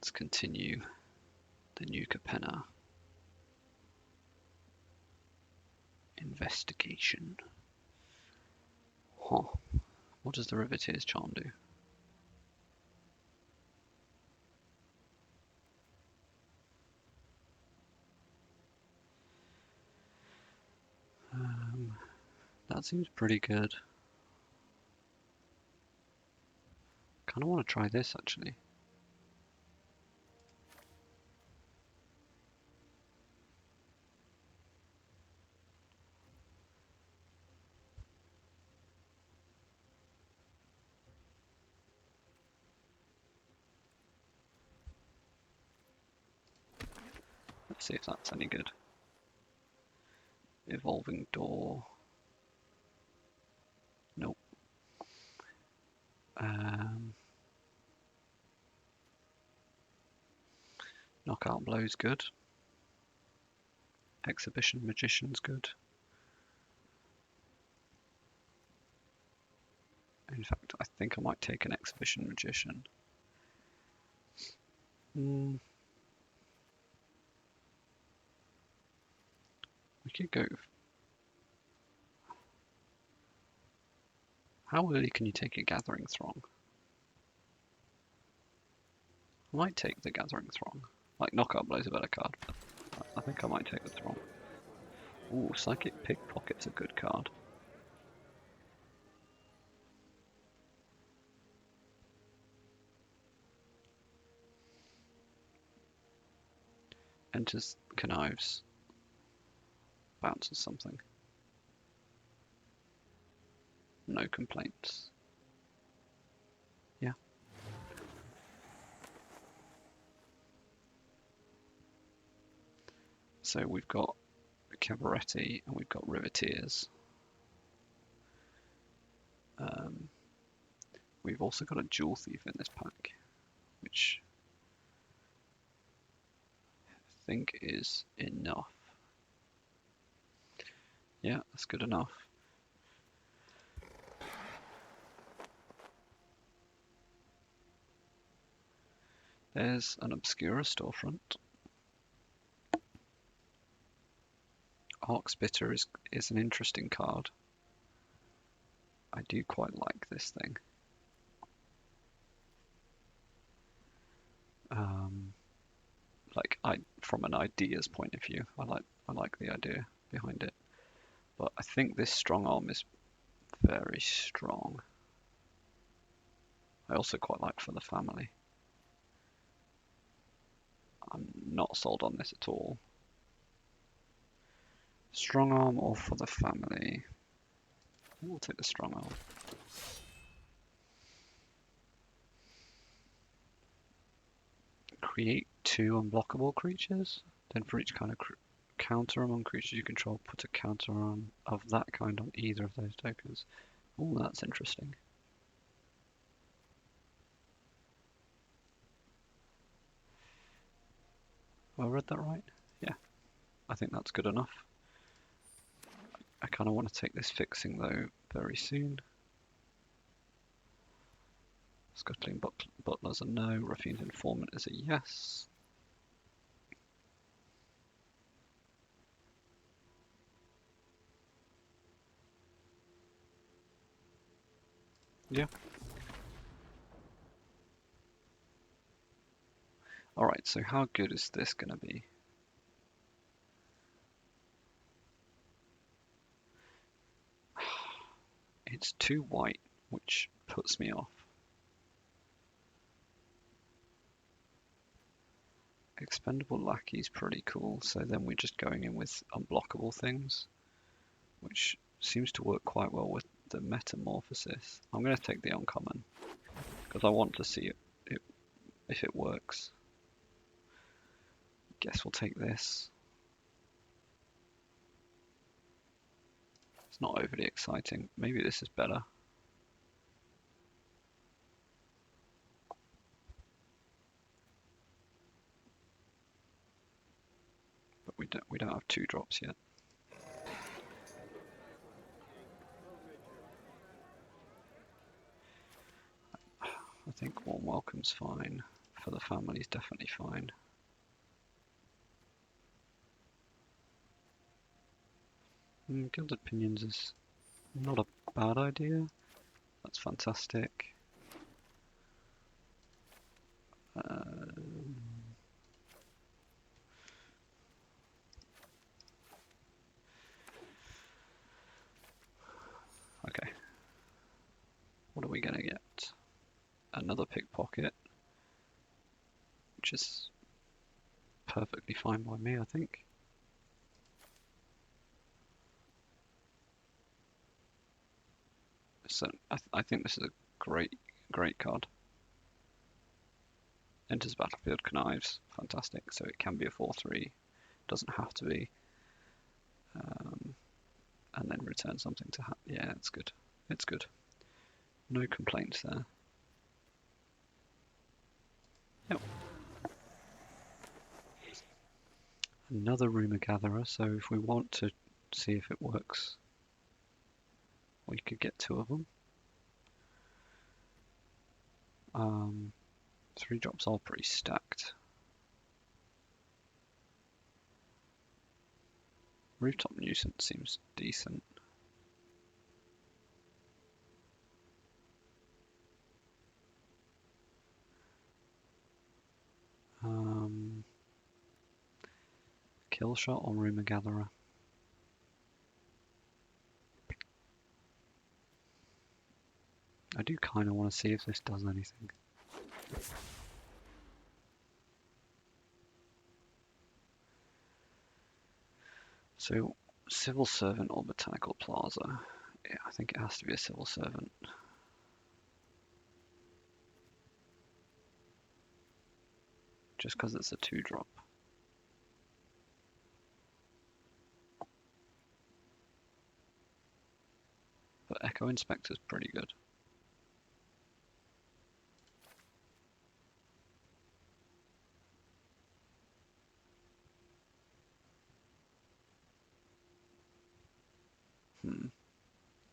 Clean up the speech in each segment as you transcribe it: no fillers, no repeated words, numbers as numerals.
Let's continue the new Capenna investigation. Huh. What does the Riveteer's Charm do? That seems pretty good. Kind of want to try this actually. Let's see if that's any good. Evolving Door. Nope. Knockout Blow's good. Exhibition Magician's good. In fact, I think I might take an Exhibition Magician. We could go... How early can you take a Gathering Throng? I might take the Gathering Throng. Like, Knockout Blow's a better card, but I think I might take the Throng. Ooh, Psychic Pickpocket's a good card. Enters Connives. Bounces something. No complaints. Yeah. So we've got Cabaretti and we've got Riveteers. We've also got a Jewel Thief in this pack, which I think is enough. Yeah, that's good enough. There's an Obscura Storefront. Hawkspitter is an interesting card. I do quite like this thing. From an ideas point of view, I like the idea behind it. But I think this strong arm is very strong. I also quite like For the Family. I'm not sold on this at all. Strong arm or For the Family? We'll take the strong arm. Create 2 unblockable creatures. Then for each kind of counter among creatures you control, put a counter on of that kind on either of those tokens. Oh, that's interesting. Have I read that right? Yeah, I think that's good enough. I kind of want to take this fixing though very soon. Scuttling Butler's a no. Ruffian's Informant is a yes. Yeah. Alright, so how good is this going to be? It's 2 white, which puts me off. Expendable Lackey's pretty cool, so then we're just going in with unblockable things, which seems to work quite well with the Metamorphosis. I'm going to take the uncommon, because I want to see if it works. Guess we'll take this. It's not overly exciting. Maybe this is better. But we don't have 2 drops yet. I think Warm Welcome's fine. for the family is definitely fine. Gilded pinions is not a bad idea. That's fantastic. Okay. What are we gonna get? Another pickpocket, which is perfectly fine by me, I think. So I think this is a great card. Enters battlefield, connives, fantastic. So it can be a 4/3, doesn't have to be. And then return something to hand. Yeah, it's good. It's good. No complaints there. Yep. Another rumour gatherer, so if we want to see if it works, we could get 2 of them. 3 drops are pretty stacked. Rooftop nuisance seems decent. Kill shot on rumour gatherer. I do kind of want to see if this does anything. So, civil servant or botanical plaza? Yeah, I think it has to be a civil servant. Just because it's a 2-drop. But Echo Inspector's pretty good.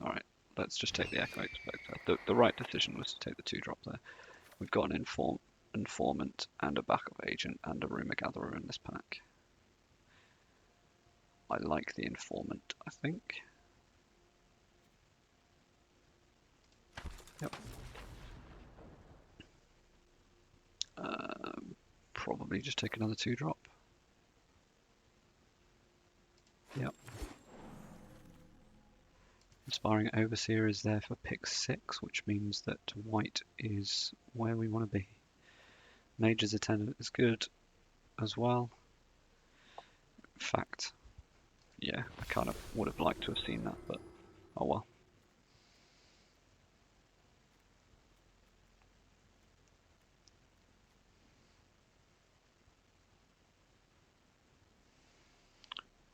Alright, let's just take the Echo Inspector. The right decision was to take the 2-drop there. We've got an informant and a backup agent and a rumour gatherer in this pack. I like the informant, I think. Yep. Probably just take another 2-drop. Yep. Inspiring Overseer is there for pick 6, which means that white is where we want to be. Major's Attendant is good as well. In fact, yeah, I kind of would have liked to have seen that, but oh well.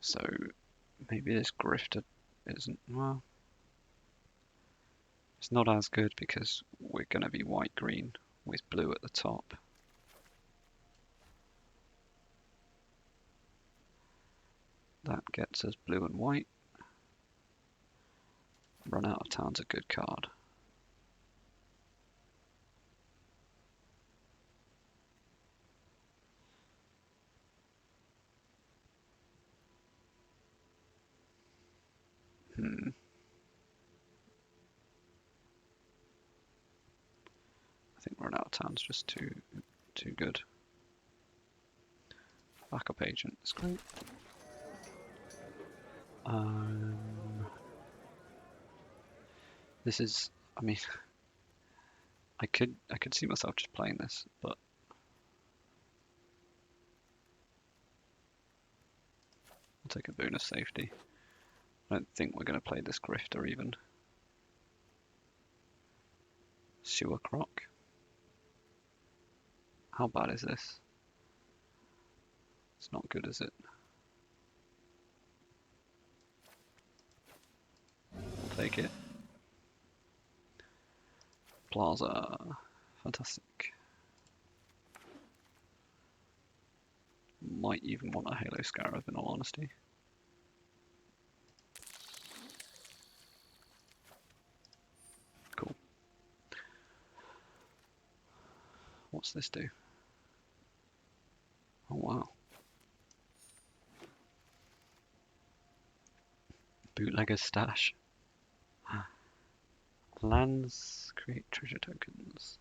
So maybe this grifter isn't, well, it's not as good because we're going to be white-green with blue at the top. That gets us blue and white. Run Out of Town's a good card. I think Run Out of Town's just too good. Backup agent is great. This is, I mean, I could see myself just playing this, but I'll take a bonus safety. I don't think we're going to play this grifter even. Sewer croc. How bad is this? It's not good, is it? We'll take it. Plaza. Fantastic. Might even want a Halo Scarab in all honesty. Cool. What's this do? Bootlegger's stash. Lands create treasure tokens.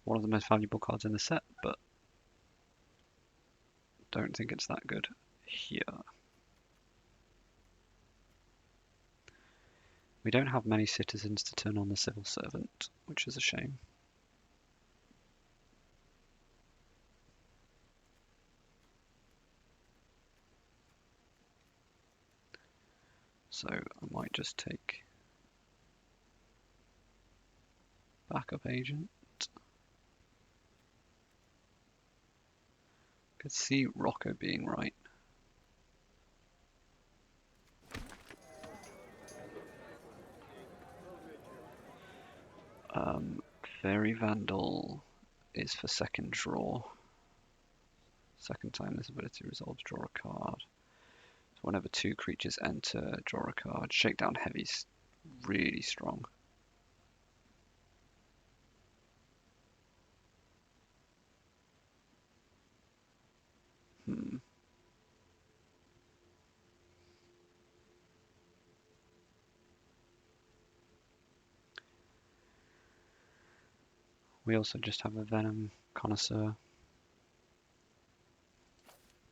One of the most valuable cards in the set, but don't think it's that good here. We don't have many citizens to turn on the civil servant, which is a shame. So I might just take backup agent. Could see Rocco being right. Fairy Vandal is for second draw. Second time this ability resolves, draw a card. So whenever two creatures enter, draw a card. Shakedown Heavy's really strong. We also just have a Venom Connoisseur,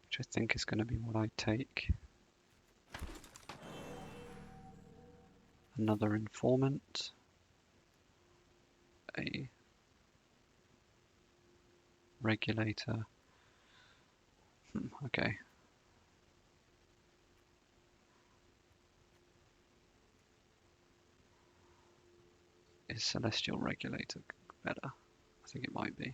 which I think is going to be what I take. Another Informant. A Regulator. Okay. Is Celestial Regulator better? I think it might be.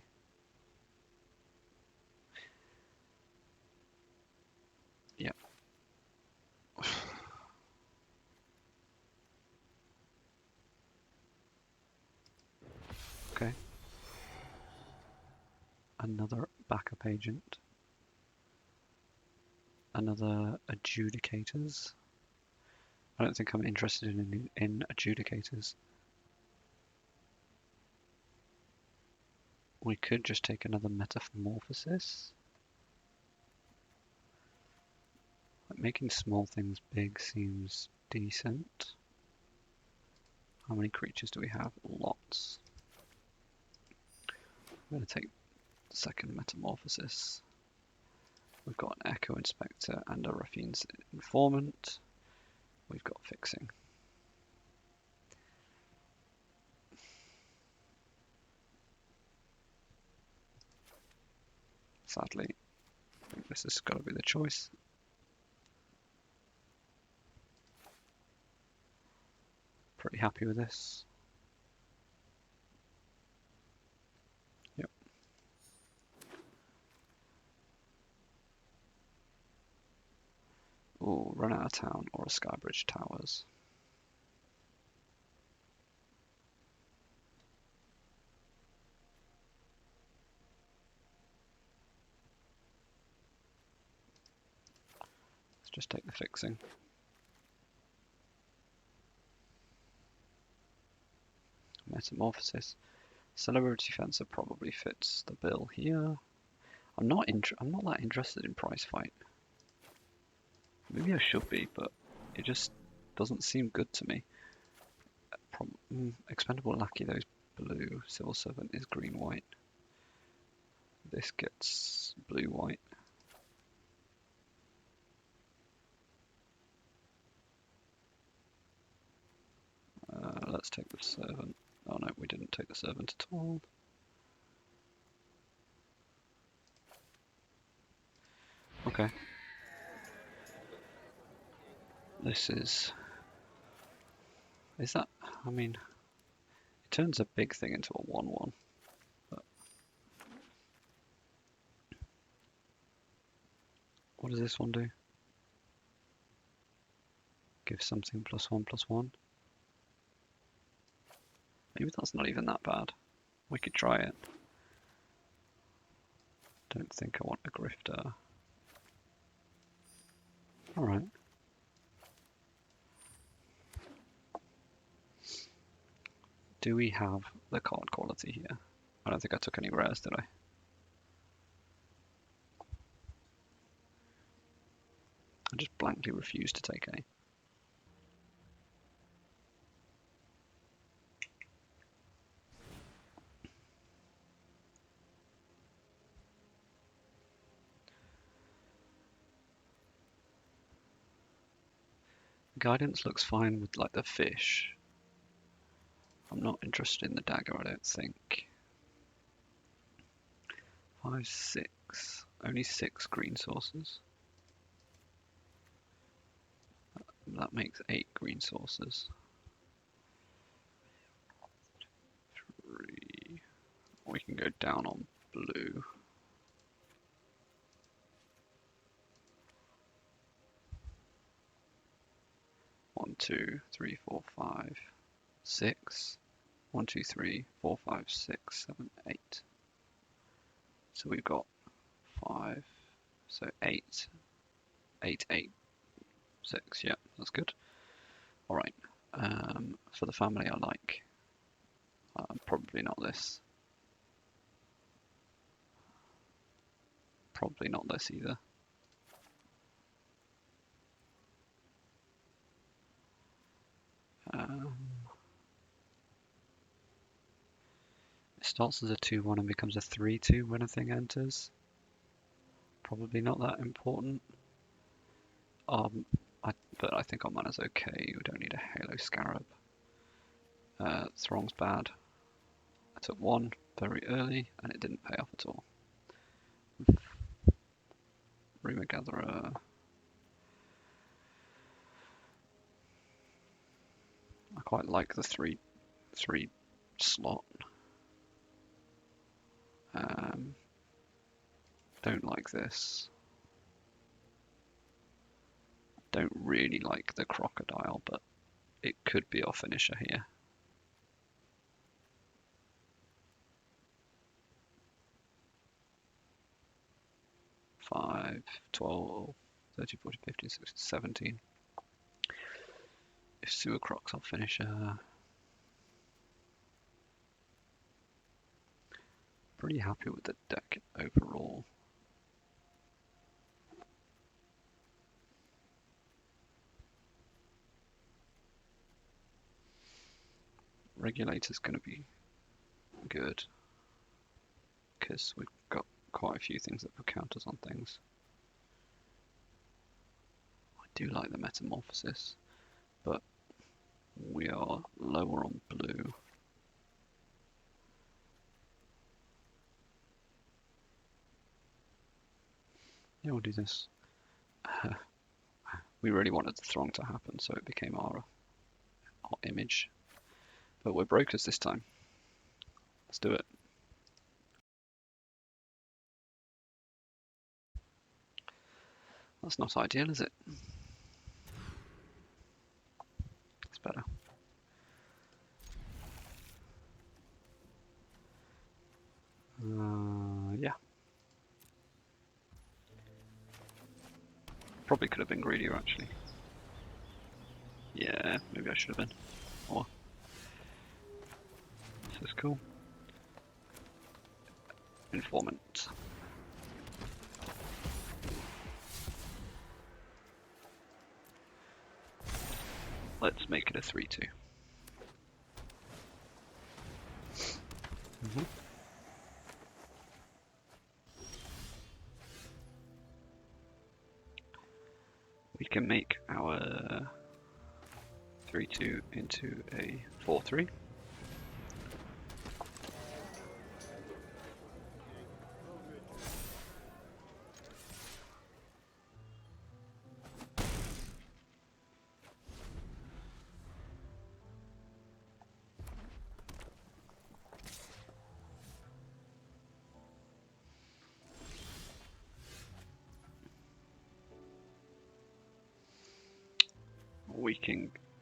Yeah. Okay. Another backup agent. Another Adjudicators. I don't think I'm interested in Adjudicators. We could just take another Metamorphosis. Like making small things big seems decent. How many creatures do we have? Lots. I'm going to take the second Metamorphosis. We've got an Echo Inspector and a Raffine's Informant. We've got Fixing. Sadly, I think this has got to be the choice. Pretty happy with this. Yep. Ooh, Run Out of Town or a Skybridge Towers. Let's just take the Fixing. Metamorphosis. Celebrity Fencer probably fits the bill here. I'm not that interested in Prize Fight. Maybe I should be, but it just doesn't seem good to me. Expendable Lackey, those blue. Civil Servant is green-white. This gets blue-white. Let's take the Servant. Oh no, we didn't take the Servant at all. Okay. This is that, I mean, it turns a big thing into a 1/1. But what does this one do? Give something +1/+1. Maybe that's not even that bad. We could try it. Don't think I want a Grifter. Alright. Do we have the card quality here? I don't think I took any rares, did I? I just blankly refuse to take A. Guidance looks fine with like the fish. I'm not interested in the dagger, I don't think. 5, 6. Only 6 green sources. That makes 8 green sources. 3. We can go down on blue. One, 2, 3, 4, 5, 6. 1, 2, 3, 4, 5, 6, 7, 8. So we've got 5. So 8. 8, 8, 6. Yeah, that's good. All right. For the family, I like probably not this. Probably not this either. It starts as a 2-1 and becomes a 3-2 when a thing enters. Probably not that important. But I think our mana's okay. We don't need a Halo Scarab. Throng's bad. I took 1 very early and it didn't pay off at all. Rumor Gatherer. I quite like the 3 slot. Don't like this. Don't really like the crocodile, but it could be our finisher here. 5, 12, 13, 14, 15, 16, 17. If Sewer Crocs, I'll finish. Pretty happy with the deck overall. Regulator's going to be good because we've got quite a few things that put counters on things. I do like the Metamorphosis, but we are lower on blue. Yeah, we'll do this. We really wanted the Throng to happen, so it became our image. But we're brokers this time. Let's do it. That's not ideal, is it? It's better. Yeah. Probably could have been greedier, actually. Yeah, maybe I should have been. Oh, this is cool. Informant. Let's make it a 3-2. We can make our 3-2 into a 4-3.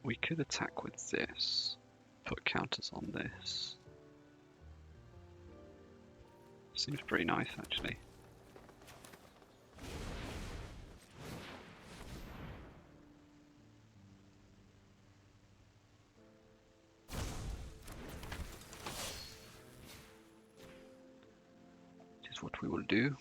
We could attack with this, put counters on this. Seems pretty nice, actually. This is what we will do.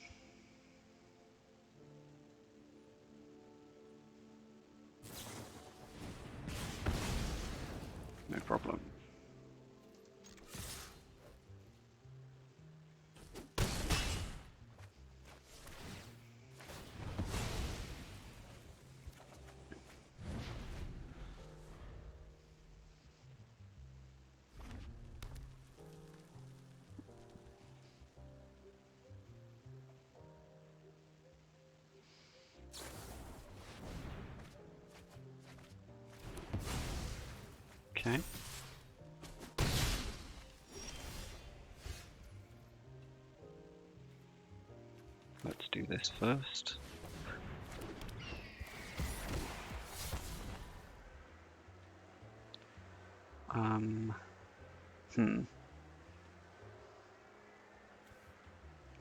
Okay. Let's do this first.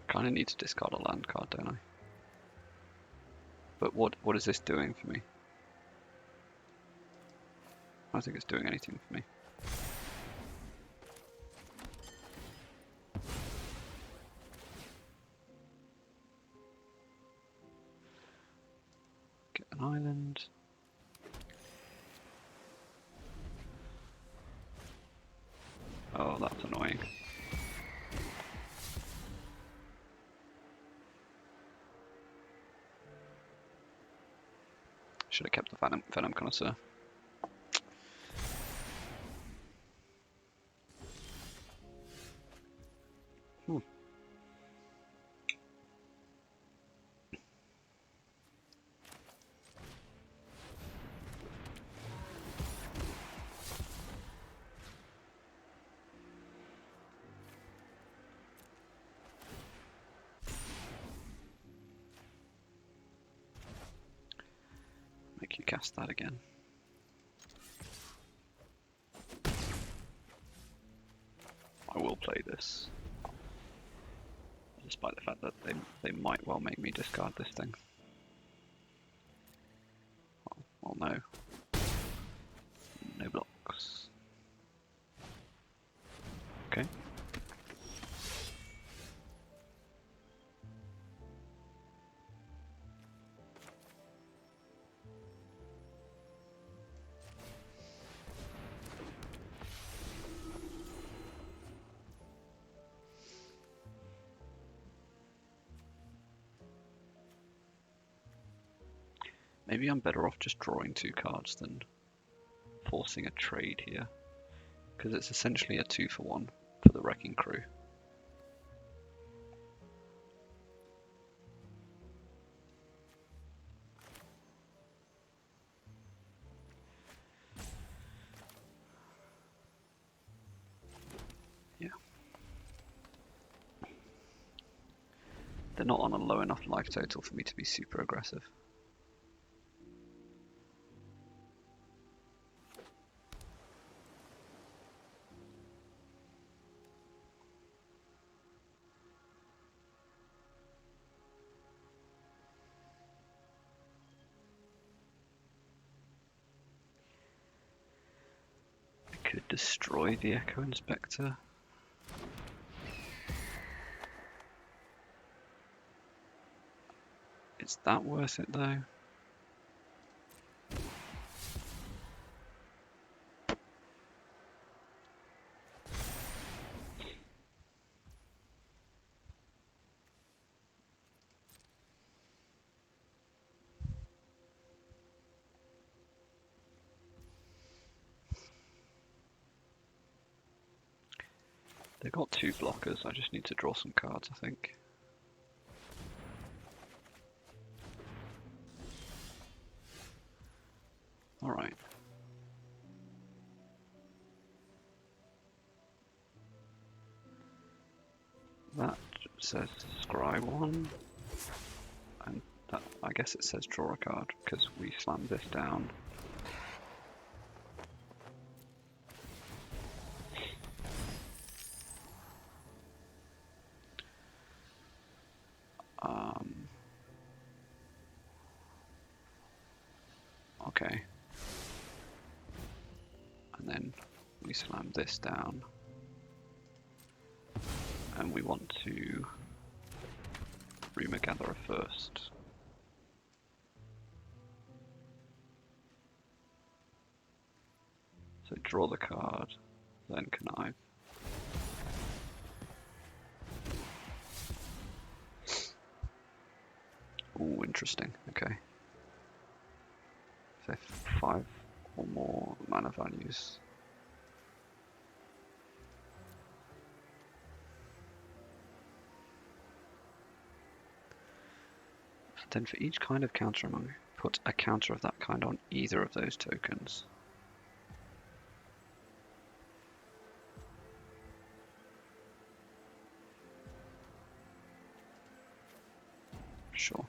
Kind of need to discard a land card, don't I? But what is this doing for me? I don't think it's doing anything for me. Get an island. Oh, that's annoying. Should have kept the Venom Connoisseur. Make you cast that again. I will play this, despite the fact that they might well make me discard this thing. Well, no. No blocks. Okay. Maybe I'm better off just drawing 2 cards than forcing a trade here, because it's essentially a 2-for-1 for the Wrecking Crew. Yeah. They're not on a low enough life total for me to be super aggressive. Could destroy the Echo Inspector. Is that worth it though? They've got 2 blockers, I just need to draw some cards, I think. Alright. That says scry 1, and that, I guess it says draw a card, because we slammed this down. Okay. And then we slam this down. And we want to Rumor Gatherer first. So draw the card, then connive. Ooh, interesting. Okay. So 5 or more mana values. Then for each kind of counter among, put a counter of that kind on either of those tokens. Sure.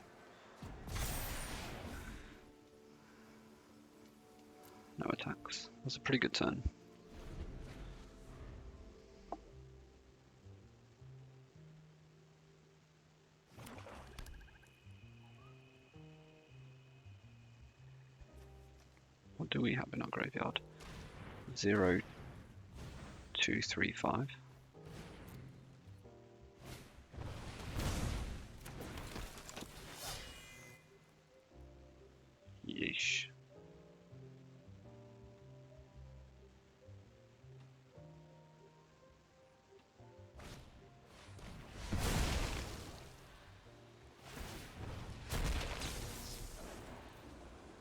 No attacks. That's a pretty good turn. What do we have in our graveyard? 0, 2, 3, 5. Yeesh.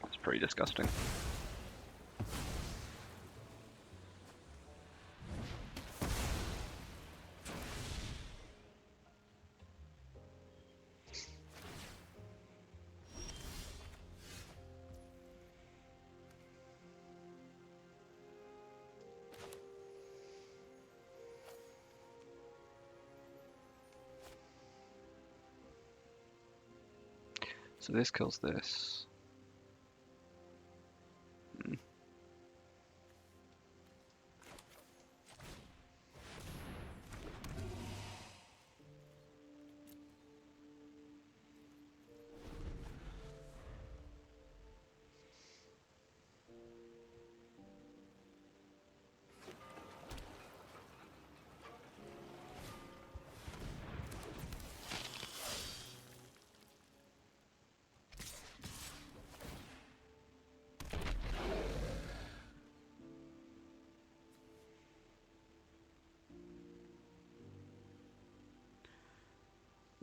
That's pretty disgusting. So this kills this.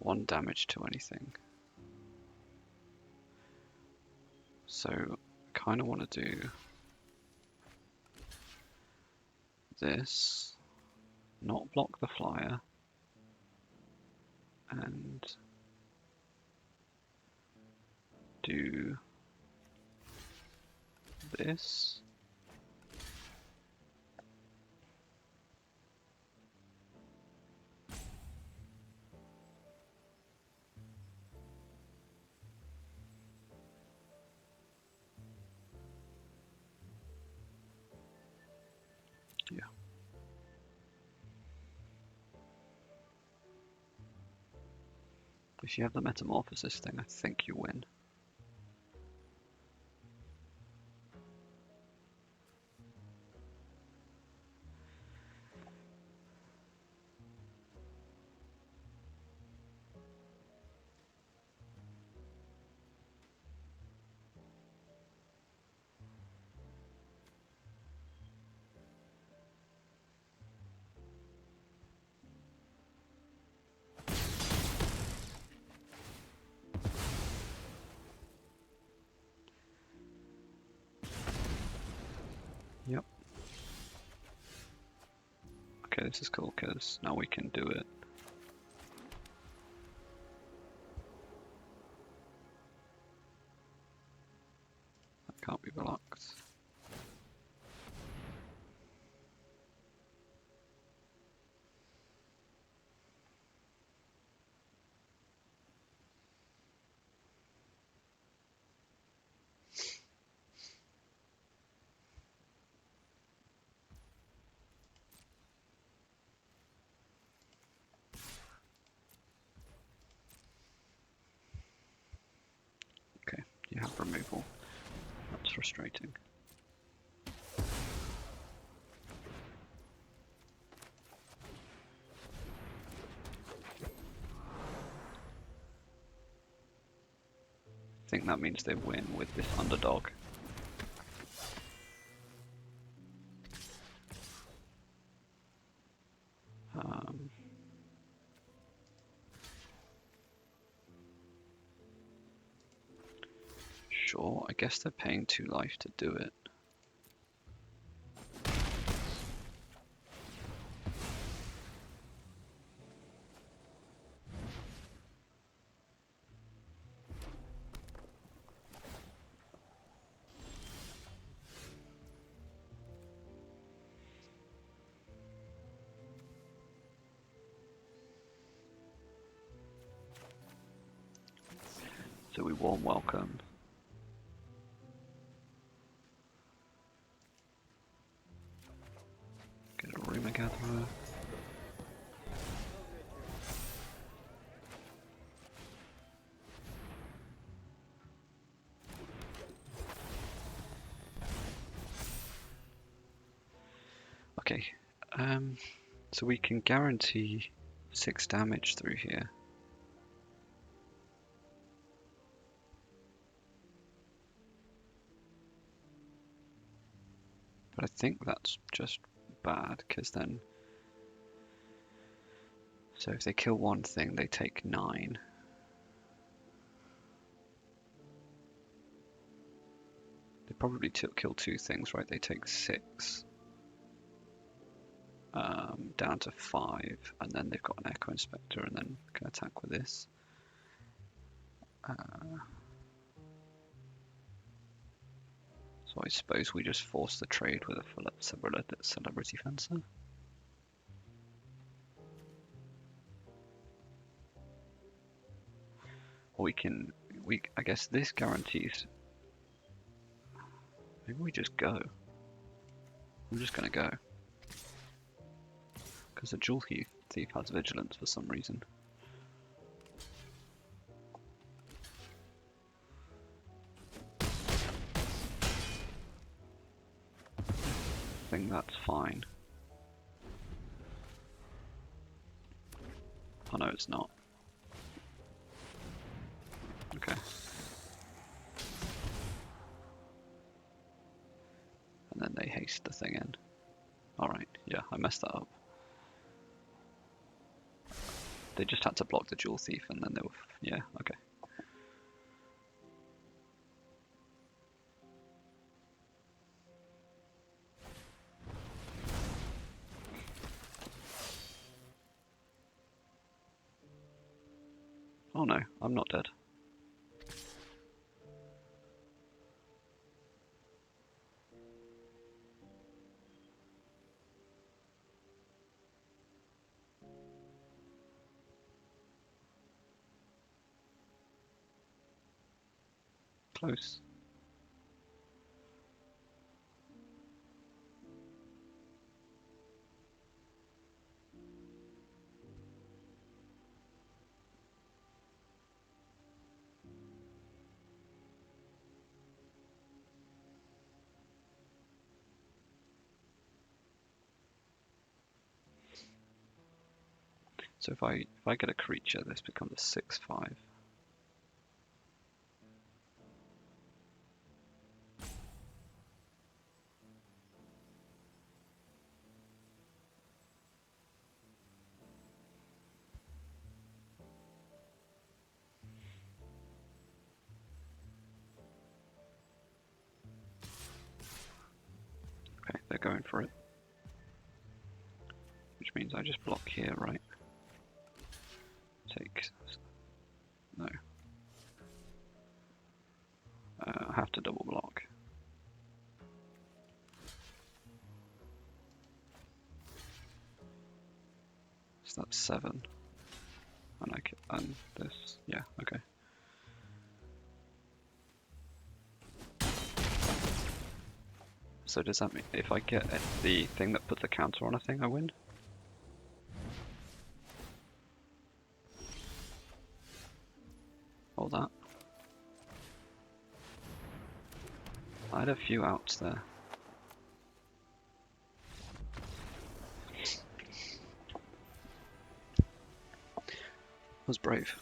One damage to anything. So I kind of want to do this, not block the flyer, and do this. Yeah. If you have the metamorphosis thing, I think you win. Yep. Okay, this is cool because now we can do it. That can't be blocked. Okay, you have removal. That's frustrating. I think that means they win with this underdog. Sure, I guess they're paying 2 life to do it. So we warm welcome. Get a rumor gatherer. Okay, so we can guarantee 6 damage through here. But I think that's just bad, because then... So if they kill one thing, they take 9. They probably kill 2 things, right? They take 6. Down to 5, and then they've got an Echo Inspector, and then can attack with this. So I suppose we just force the trade with a Celebrity Fencer. Or I guess this guarantees. Maybe we just go. I'm just gonna go. Because the Jewel Thief has Vigilance for some reason. I think that's fine. Oh no, it's not. Okay. And then they haste the thing in. Alright, yeah, I messed that up. They just had to block the Jewel Thief and then they were... yeah, okay. Oh no, I'm not dead. Close. So if I get a creature, this becomes a 6/5. Okay, they're going for it. Which means I just block here, right? Take... no. I have to double block. So that's 7. And this, yeah, okay. So does that mean if I get the thing that puts the counter on a thing, I win? Or that? I had a few outs there. Was brave.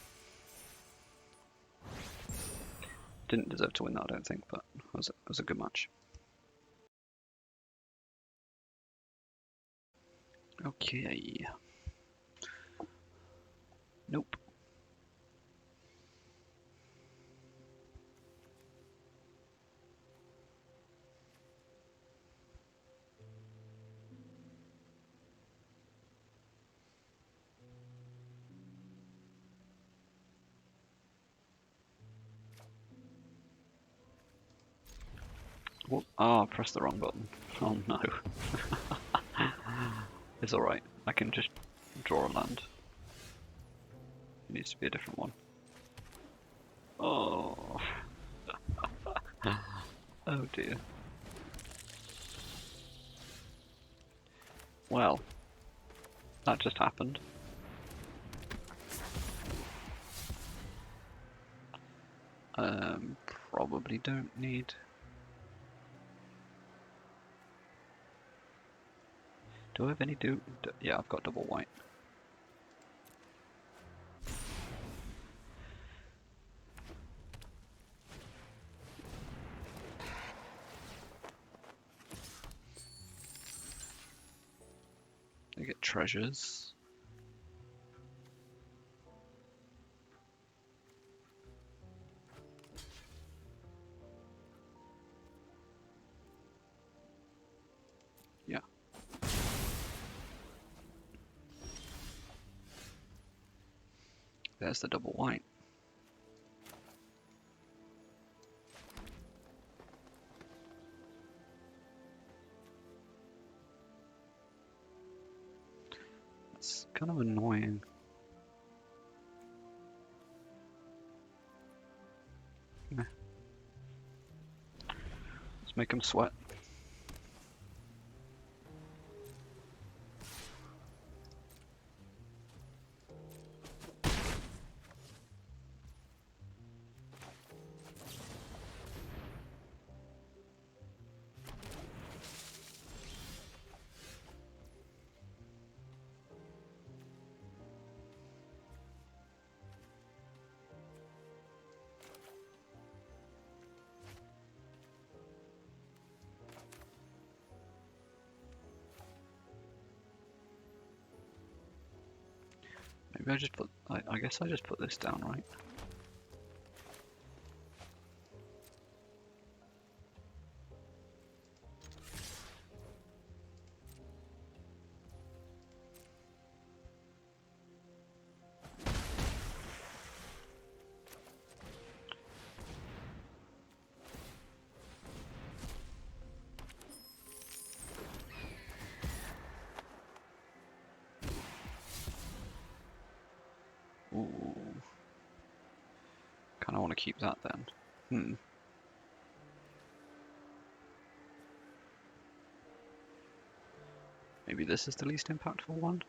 Didn't deserve to win that, I don't think, but it was a good match. Okay. Nope. What? Ah, I pressed the wrong button. Oh no. It's alright. I can just draw a land. It needs to be a different one. Oh. That just happened. Probably don't need... Do I have any yeah, I've got double white. I get treasures. Yeah. There's the double white. It's kind of annoying. Meh. Let's make them sweat. Maybe I just put, I guess I just put this down, right? Ooh. Kind of want to keep that then. Maybe this is the least impactful one?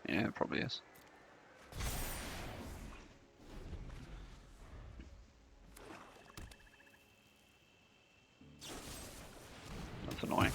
Yeah, it probably is. That's annoying.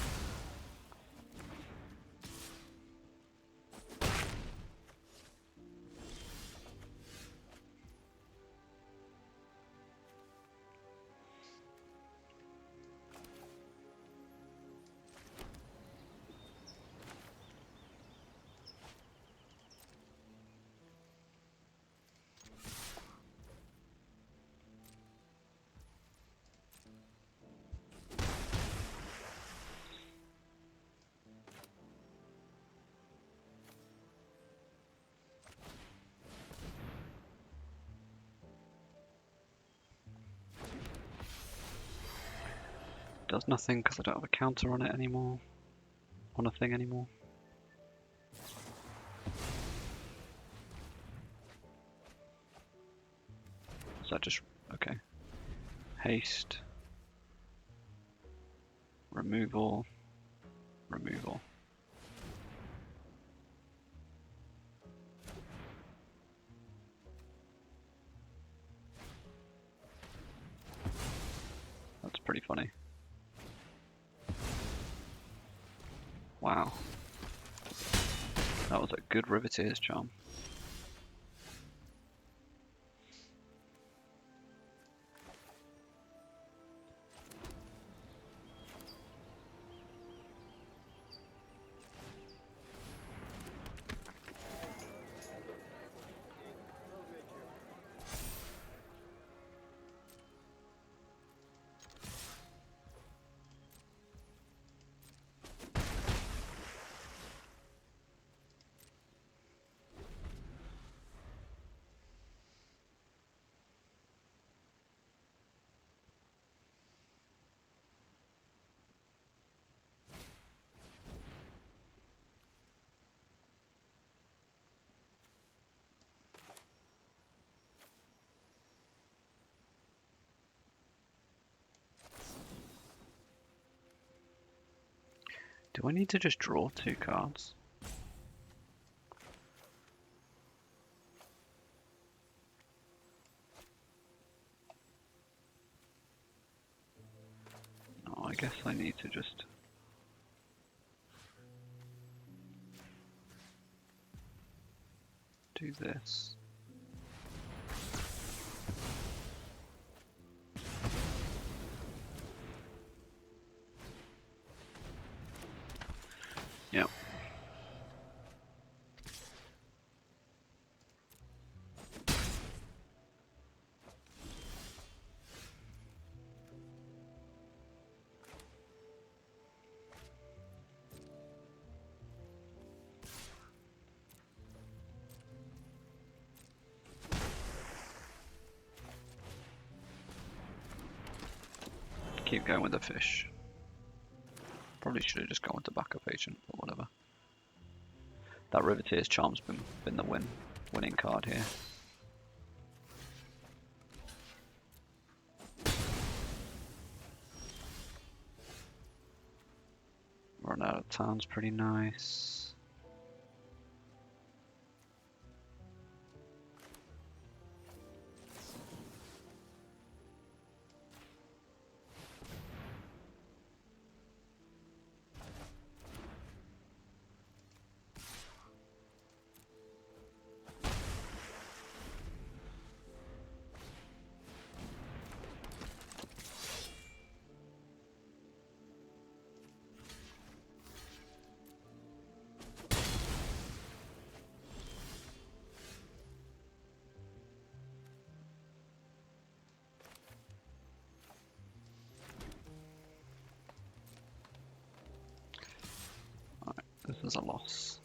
Does nothing because I don't have a counter on it anymore. On a thing anymore. Is that just... okay. Haste. Removal. Removal. That's pretty funny. Wow. That was a good Riveteer's charm. Do I need to just draw 2 cards? No, I guess I need to just... do this. Yep. Keep going with the fish. Probably should have just gone with the backup agent, but whatever. That Riveteer's Charm's been the winning card here. Run out of town's pretty nice. This is a loss.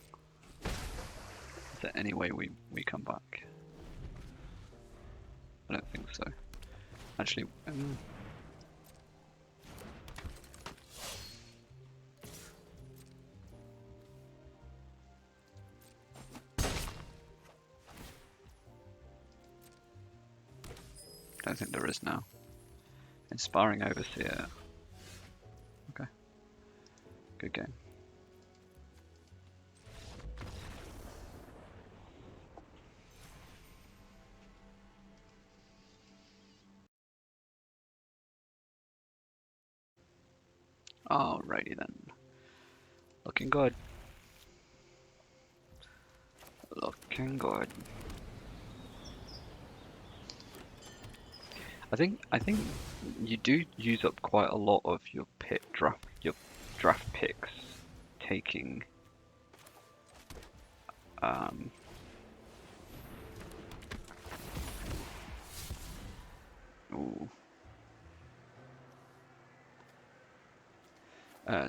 Is there any way we come back? I don't think so. Actually, don't think there is now. Inspiring Overseer. Okay. Good game. Alrighty then. Looking good. Looking good. I think you do use up quite a lot of your draft picks taking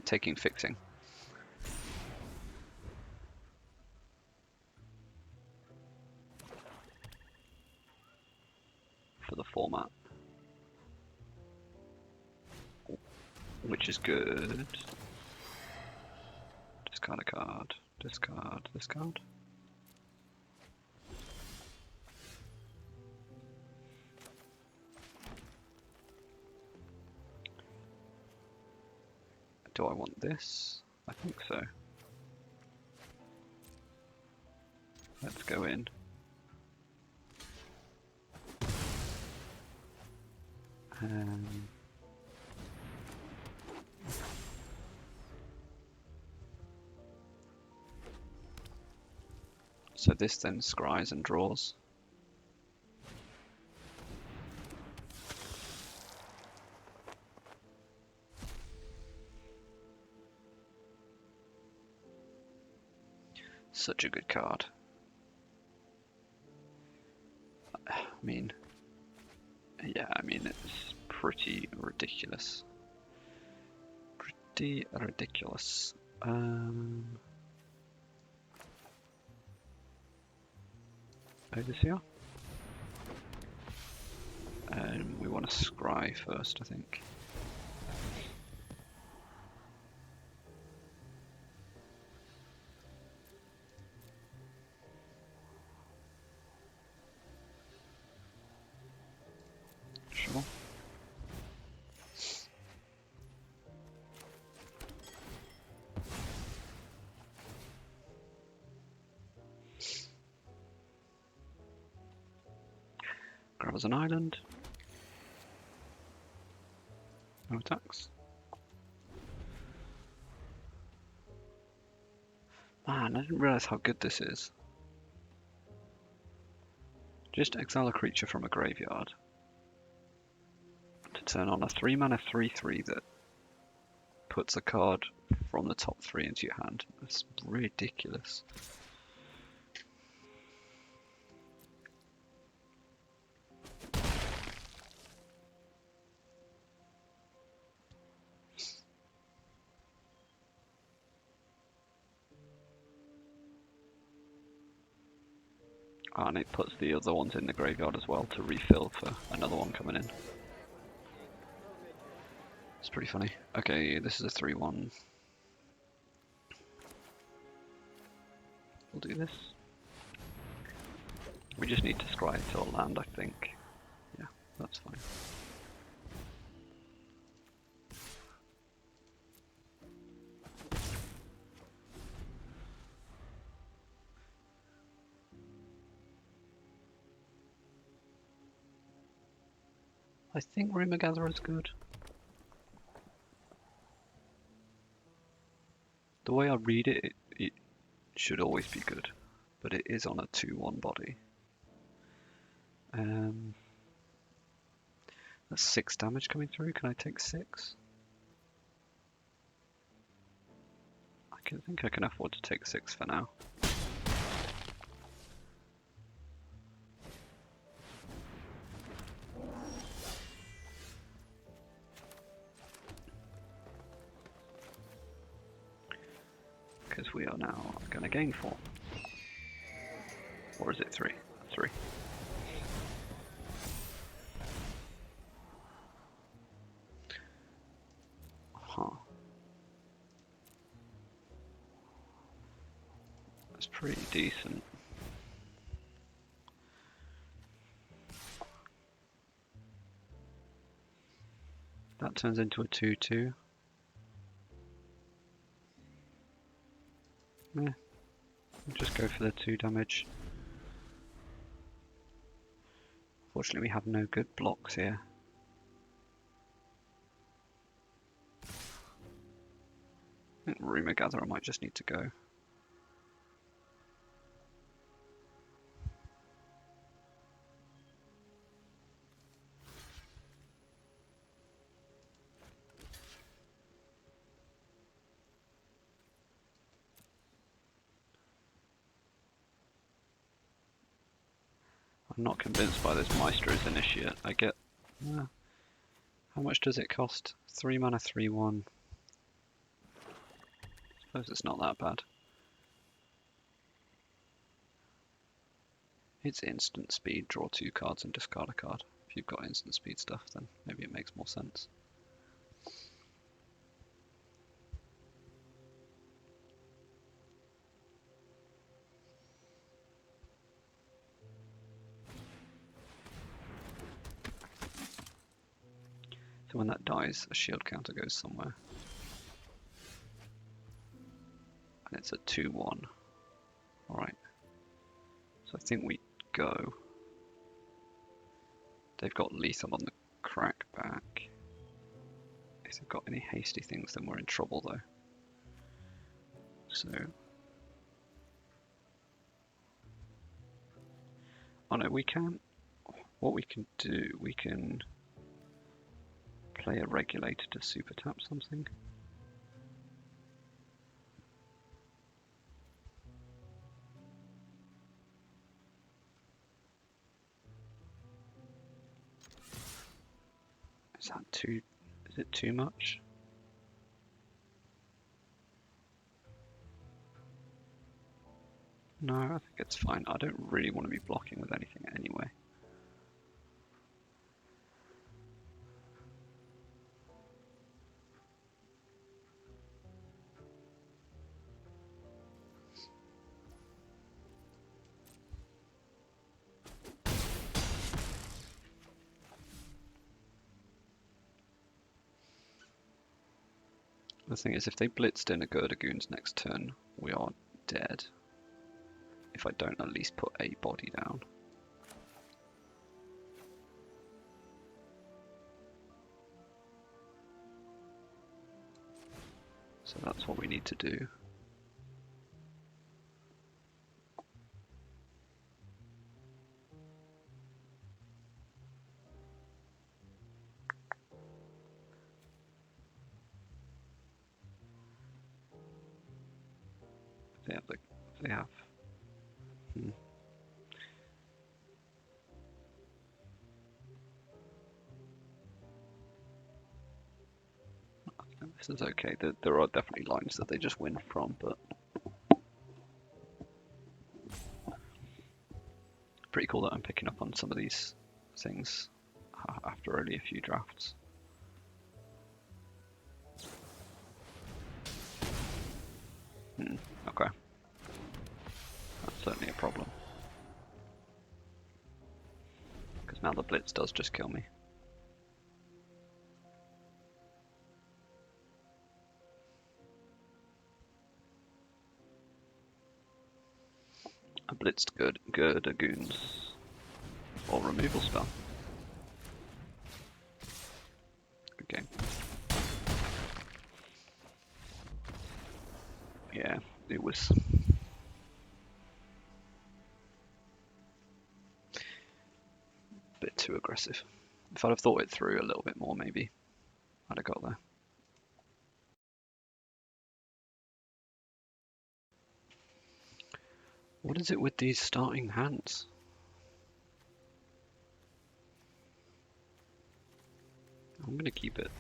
taking fixing. For the format. Which is good. Discard a card. Discard this card. Do I want this? I think so. Let's go in. So this then scries and draws. Such a good card. I mean, yeah, I mean, it's pretty ridiculous. Pretty ridiculous. Overseer. And we want to scry first, I think. Sure. grab us an island. No attacks. Man, I didn't realise how good this is. Just exile a creature from a graveyard to turn on a 3-mana 3/3 that puts a card from the top 3 into your hand. That's ridiculous. Oh, and it puts the other ones in the graveyard as well to refill for another one coming in. It's pretty funny. Okay, this is a 3/1. We'll do this. We just need to scry it to a land, I think. Yeah, that's fine. I think Rumor Gatherer is good. The way I read it, it should always be good, but it is on a 2/1 body. That's 6 damage coming through. Can I take 6? I think I can afford to take 6 for now. Because we are now going to gain 4. Or is it 3? 3. Huh. That's pretty decent. That turns into a 2/2. Yeah, we'll just go for the 2 damage. Fortunately, we have no good blocks here. I think Rumor Gatherer might just need to go. I'm not convinced by this Maestro's Initiate. I get... how much does it cost? 3 mana 3/1. Suppose it's not that bad. It's instant speed, draw 2 cards and discard a card. If you've got instant speed stuff, then maybe it makes more sense. So when that dies, a shield counter goes somewhere. And it's a 2/1. Alright. So I think we go. They've got lethal on the crackback. If they've got any hasty things, then we're in trouble though. So... oh no, we can... what we can do, we can play a regulator to super tap something. Is that too... is it too much? No, I think it's fine. I don't really want to be blocking with anything anyway. The thing is, if they blitzed in a Girdagoons next turn, we are dead. If I don't at least put a body down. So that's what we need to do. They have. This is okay. There are definitely lines that they just win from, but pretty cool that I'm picking up on some of these things after only a few drafts. Okay. That's certainly a problem. Because now the blitz does just kill me. A blitzed Girder goons or removal spell. Good game. Yeah, it was. A bit too aggressive. If I'd have thought it through a little bit more, maybe I'd have got there. What is it with these starting hands? I'm gonna keep it.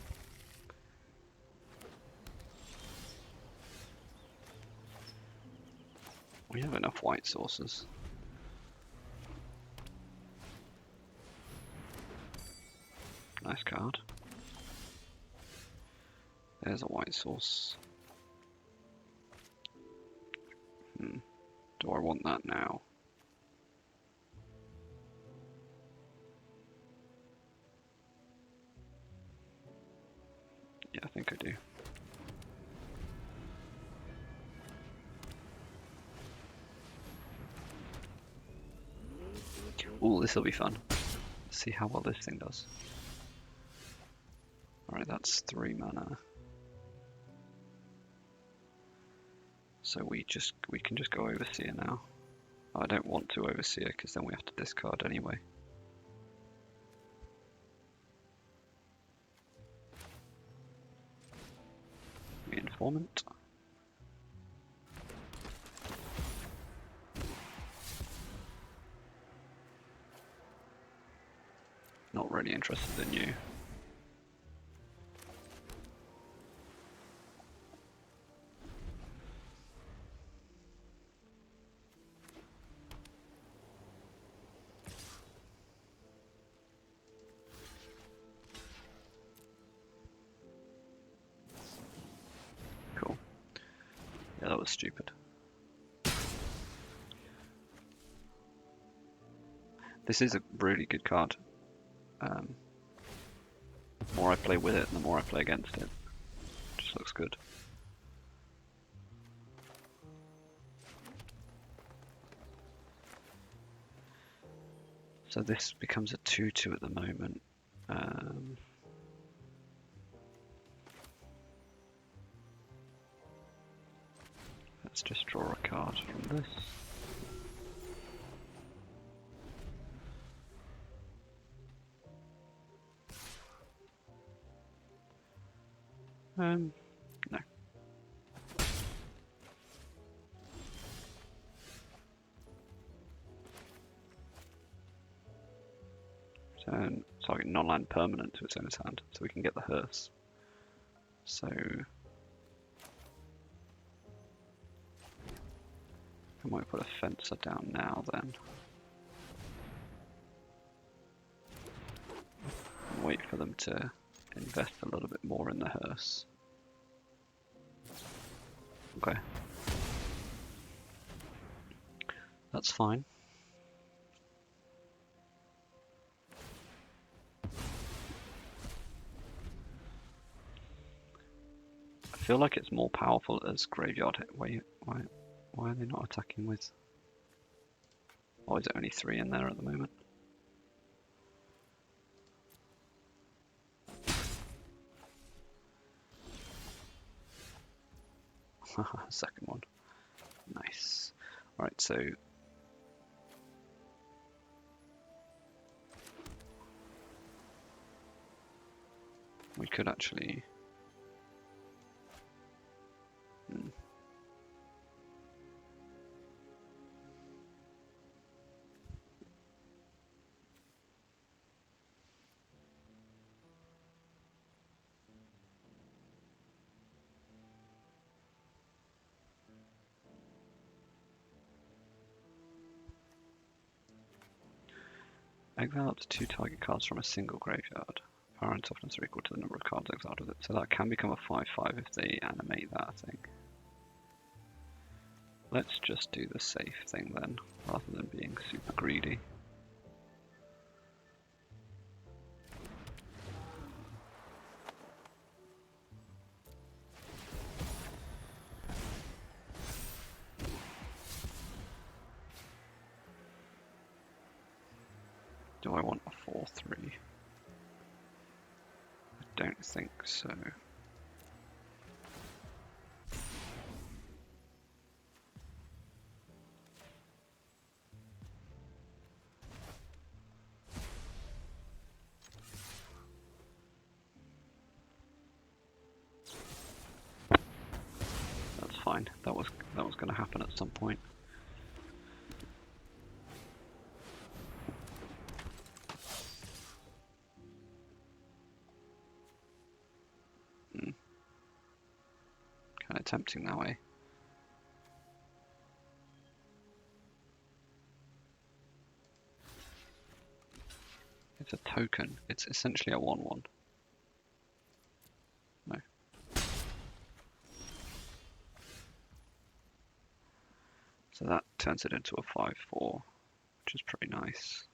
We have enough white sources. Nice card. There's a white source. Do I want that now? Yeah, I think I do. Ooh, this will be fun. Let's see how well this thing does. Alright, that's 3 mana. So we can just go Overseer now. Oh, I don't want to Overseer because then we have to discard anyway. The Informant. Not really interested in you. Cool. Yeah, that was stupid. This is a really good card. The more I play with it, the more I play against it. Just looks good. So this becomes a 2/2 at the moment. Let's just draw a card from this. No. Turn target non-land permanent to its owner's hand, so we can get the hearse. So I might put a fencer down now then. And wait for them to invest a little bit more in the hearse. Okay. That's fine. I feel like it's more powerful as graveyard hit. Why are they not attacking with? Oh, is it only 3 in there at the moment? Second one. Nice. Alright, so we could actually exile up to 2 target cards from a single graveyard. Power and toughness are equal to the number of cards exiled with it. So that can become a 5/5 if they animate that, I think. Let's just do the safe thing then, rather than being super greedy. Do I want a 4/3? I don't think so. That's fine. That was going to happen at some point. Kind of tempting that way. It's a token. It's essentially a 1/1. No. So that turns it into a 5/4, which is pretty nice.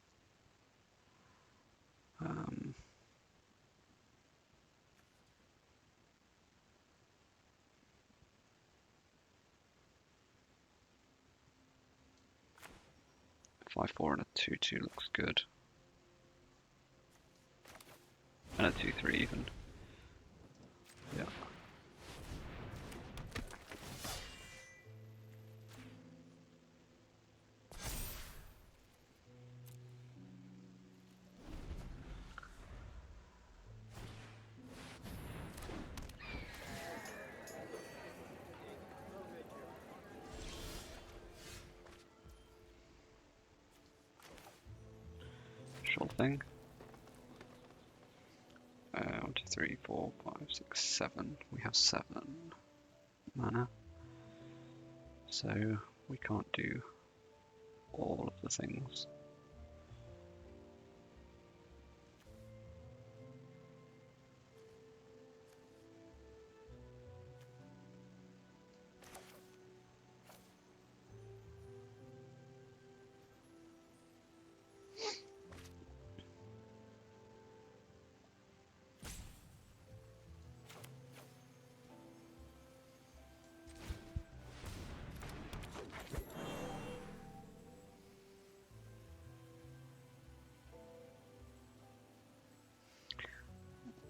5/4 and a 2/2 looks good. And a 2/3 even. Yeah. Sure thing. 1, 2, 3, 4, 5, 6, 7. We have 7 mana. So we can't do all of the things.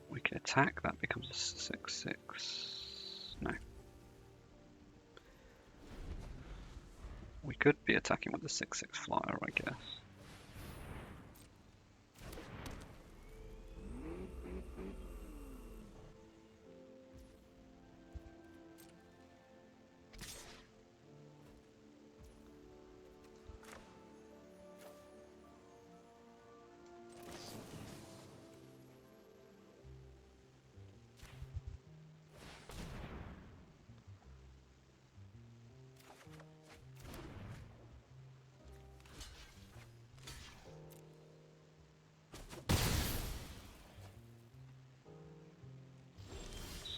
We can attack, that becomes a 6/6. No. We could be attacking with the 6/6 flyer, I guess.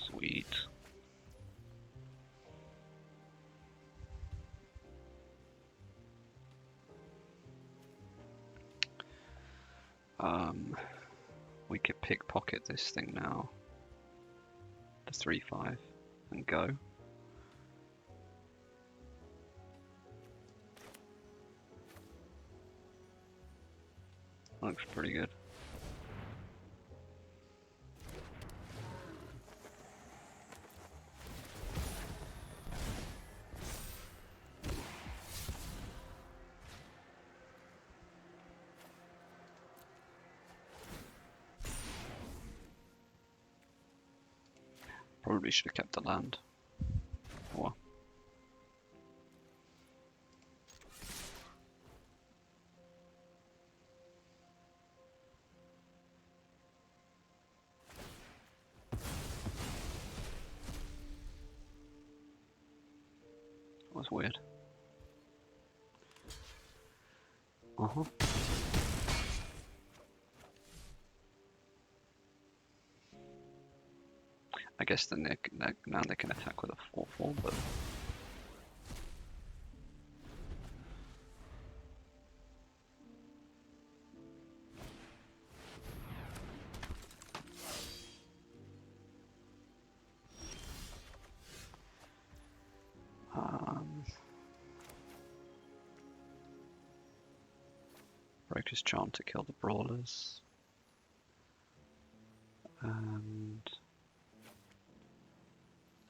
Sweet. We could pickpocket this thing now. The 3/5 and go. Looks pretty good. Probably should have kept the land. Oh well. That was weird. Uh-huh. I guess then now they can attack with a 4/4, but Breaker's Charm to kill the brawlers. And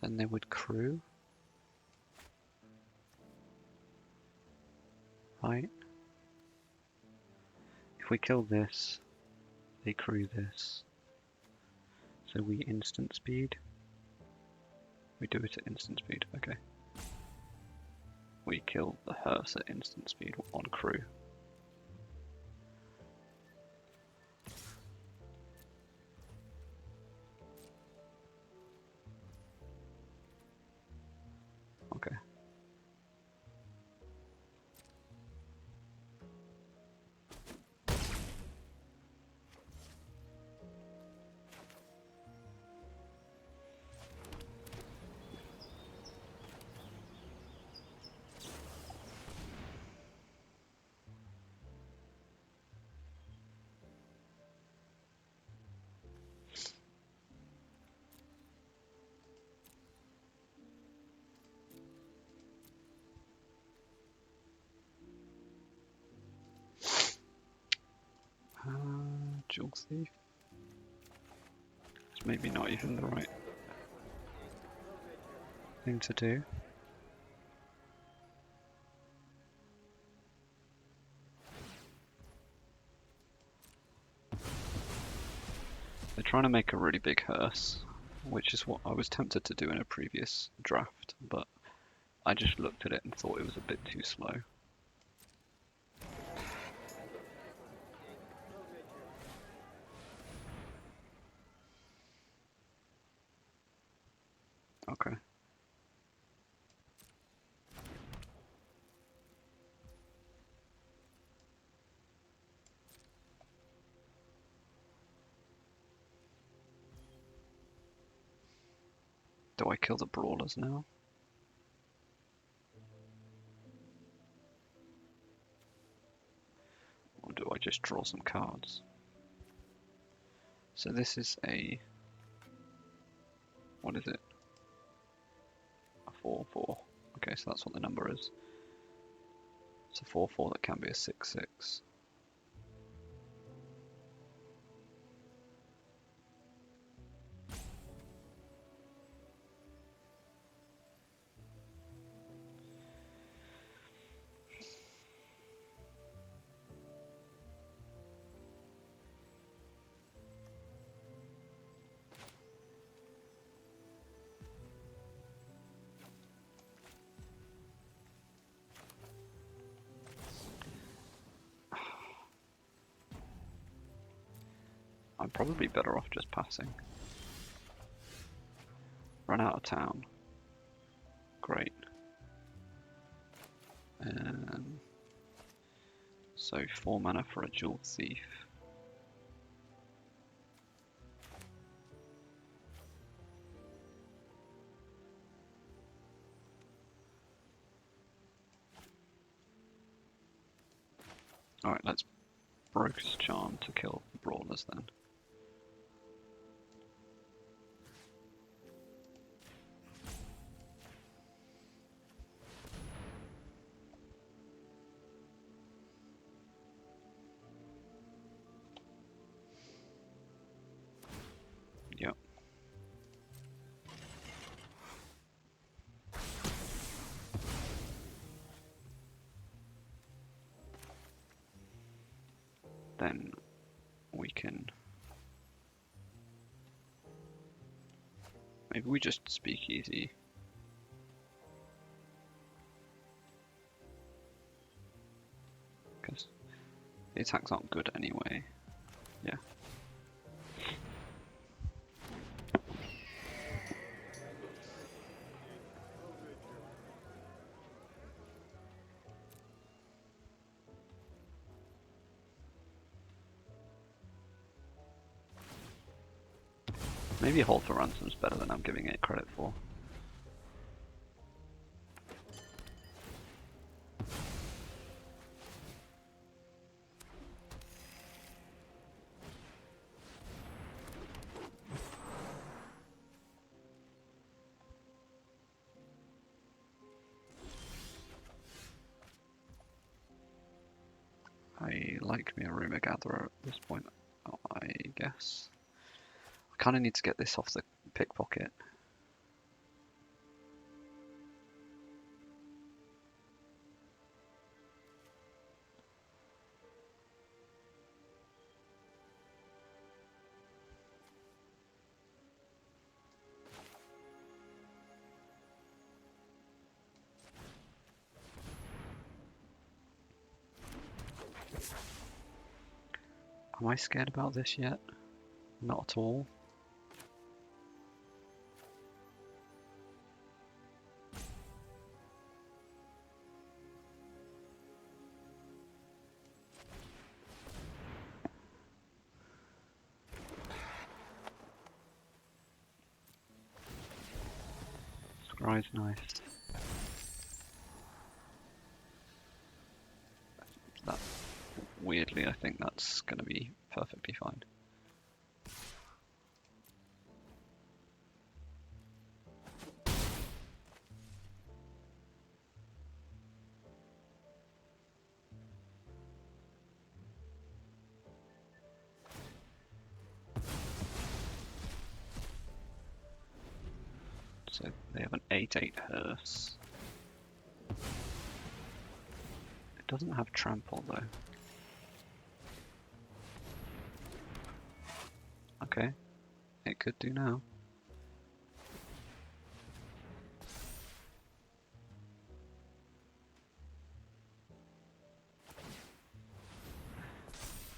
then they would crew. Right? If we kill this, they crew this. So we instant speed. We do it at instant speed, okay. We kill the hearse at instant speed on crew. Okay. Jewel Thief. It's maybe not even the right thing to do. They're trying to make a really big hearse, which is what I was tempted to do in a previous draft, but I just looked at it and thought it was a bit too slow. Okay. Do I kill the brawlers now? Or do I just draw some cards? So this is a... what is it? A 4/4. Okay, so that's what the number is. It's a 4/4 that can be a 6/6. I'm probably better off just passing. Run out of town. Great. So 4 mana for a Jewel Thief. Alright, let's Broker's Charm to kill the brawlers then. Yep. Then we can Maybe we just speak easy. Because the attacks aren't good anyway. Yeah. Maybe a hold for ransom's better than I'm giving it credit for. I like me a rumour gatherer at this point, I guess. I kind of need to get this off the pickpocket. Am I scared about this yet? Not at all. Scry's nice. That, weirdly, I think that's going to be perfectly fine. So they have an 8/8 hearse. It doesn't have trample though. Okay, it could do now.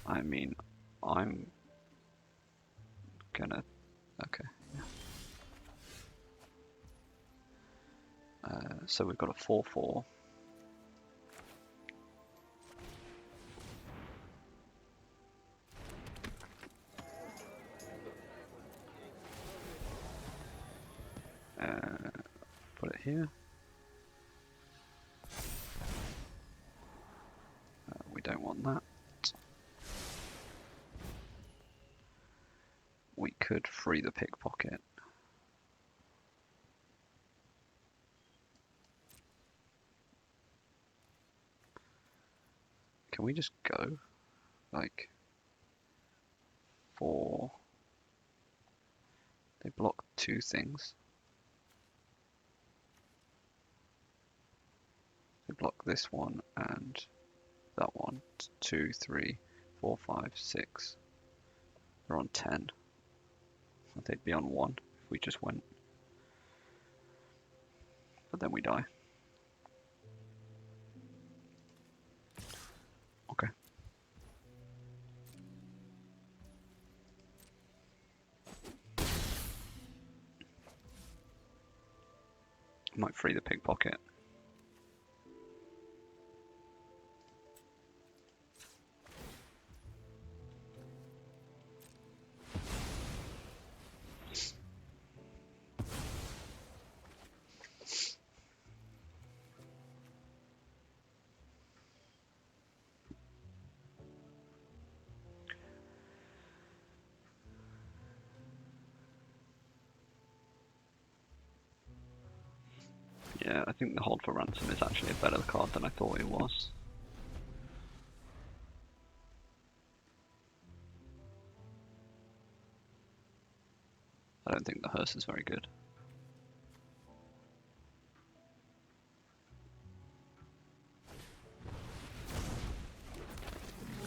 I mean, I'm gonna... Okay, yeah. So we've got a 4/4. Put it here. We don't want that. We could free the pickpocket. Can we just go? Like, for... They block two things. They block this one and that one. 2, 3, 4, 5, 6. They're on 10. They'd be on 1 if we just went. But then we die. Okay. Might free the pickpocket. Yeah, I think the hold for ransom is actually a better card than I thought it was. I don't think the hearse is very good.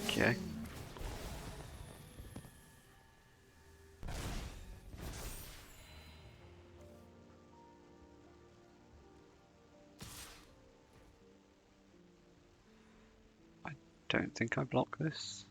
Okay. don't think I block this.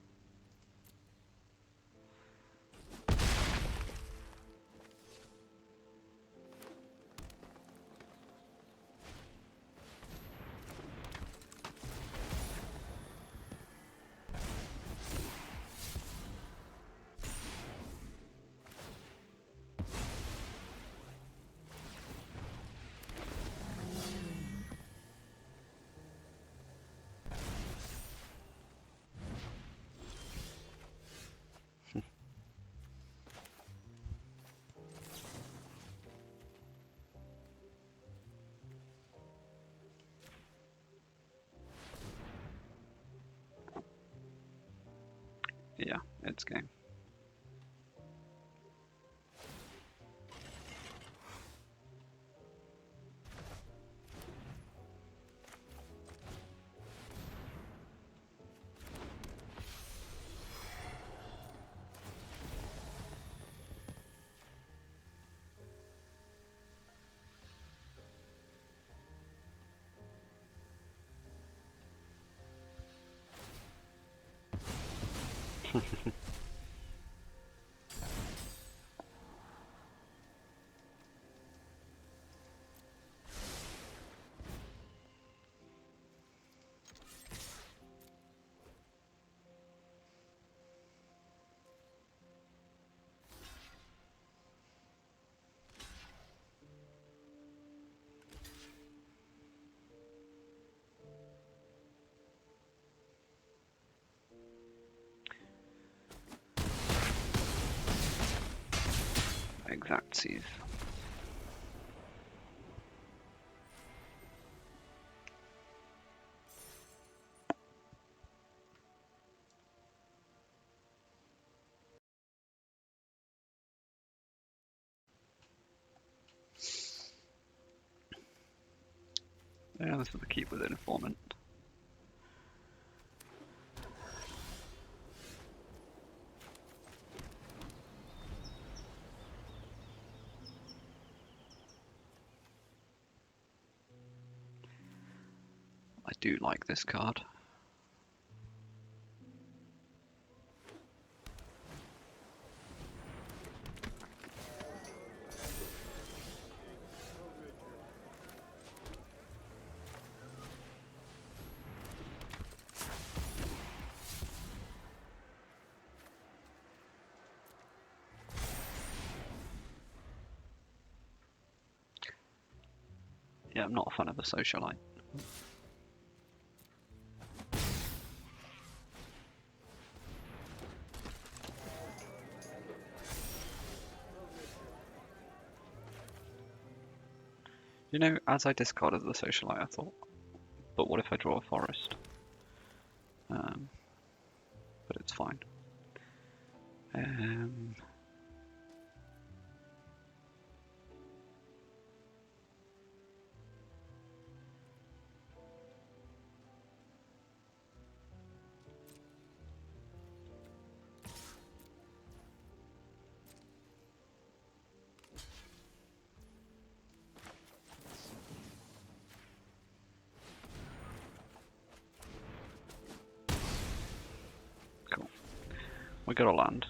Yeah, it's game. Exactsies. Yeah, this is the keep with an informant. I do like this card. Yeah, I'm not a fan of a socialite. You know, as I discarded the socialite, I thought, but what if I draw a forest? But it's fine. Cool. We got a land.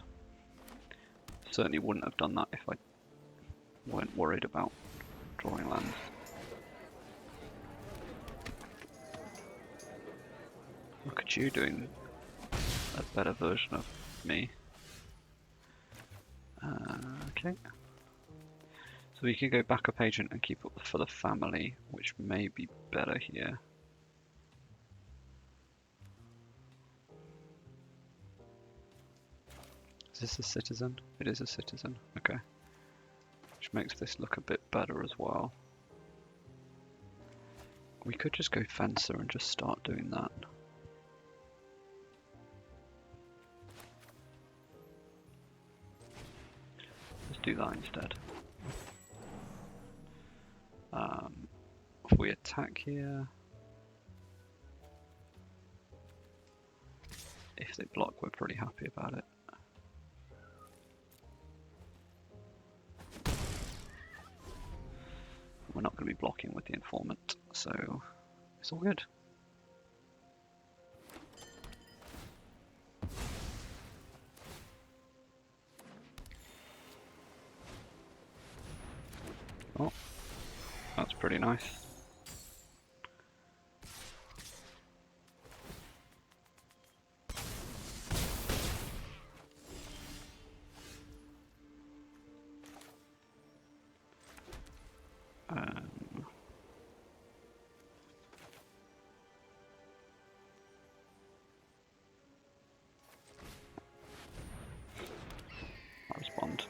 Certainly wouldn't have done that if I weren't worried about drawing lands. Look at you doing a better version of me. Okay. So we can go backup agent and keep up for the family, which may be better here. Is this a citizen? It is a citizen, okay. Which makes this look a bit better as well. We could just go fencer and just start doing that. Let's do that instead. If we attack here, if they block, we're pretty happy about it. We're not going to be blocking with the informant, so it's all good. Oh, that's pretty nice. I respond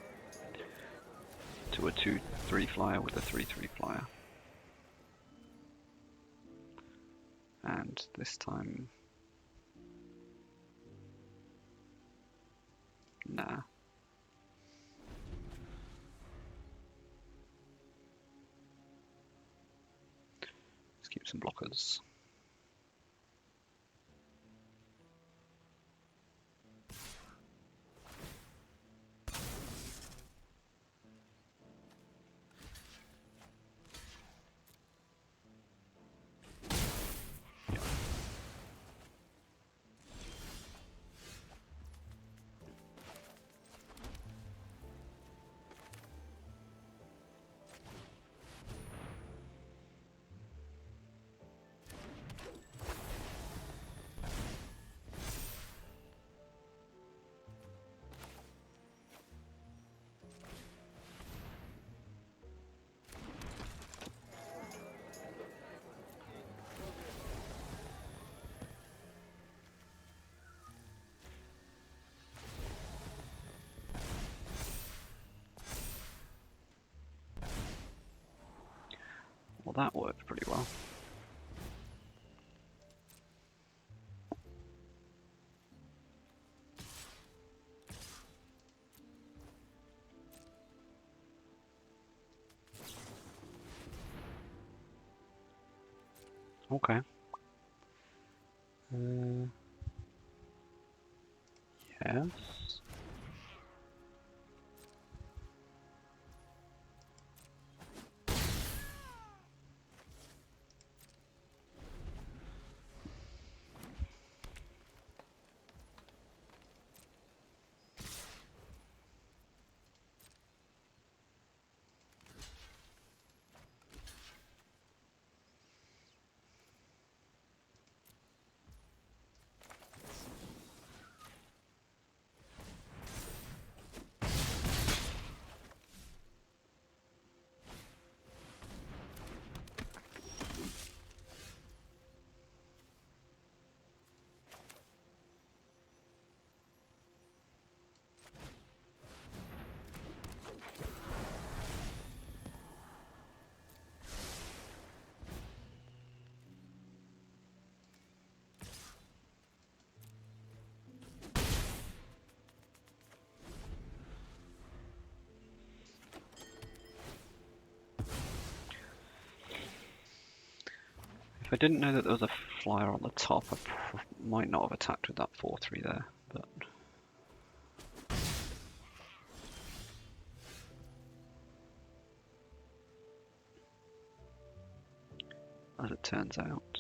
to a 2/3 flyer with a 3/3 flyer. And this time, nah. Let's keep some blockers. Well, that worked pretty well. Okay. Yes. If I didn't know that there was a flyer on the top, I might not have attacked with that 4/3 there, but as it turns out,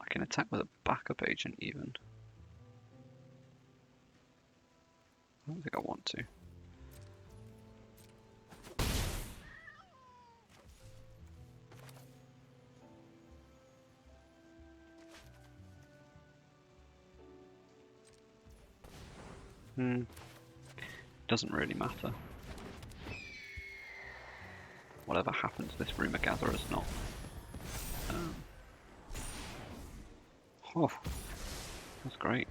I can attack with a backup agent even. I don't think I want to. Doesn't really matter. Whatever happens, this Rumor Gatherer is not. Oh, that's great.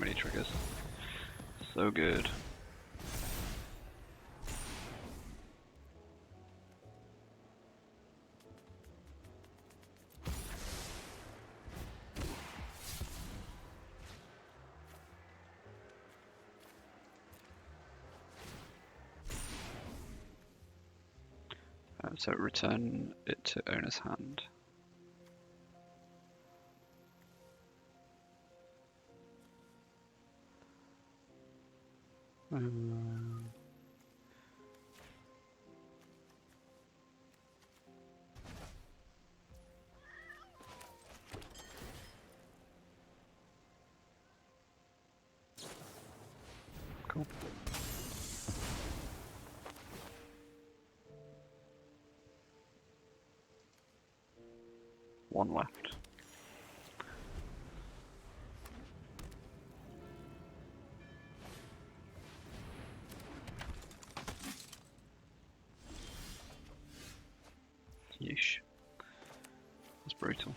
many triggers. So good. So return it to owner's hand. Cool. One left. Yeesh. That's brutal.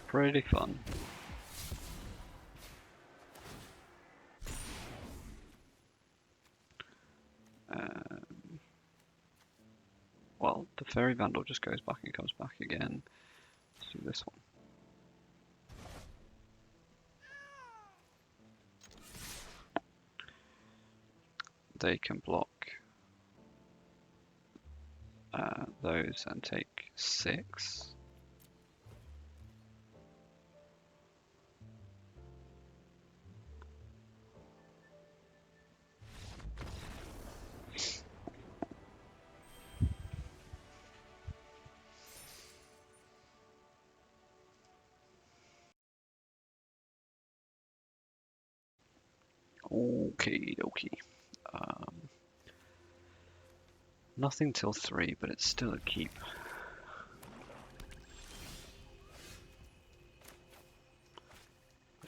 Pretty fun. Well, the Fairy Vandal just goes back and comes back again. Let's do this one. They can block those and take 6. Okay, dokie. Nothing till 3, but it's still a keep.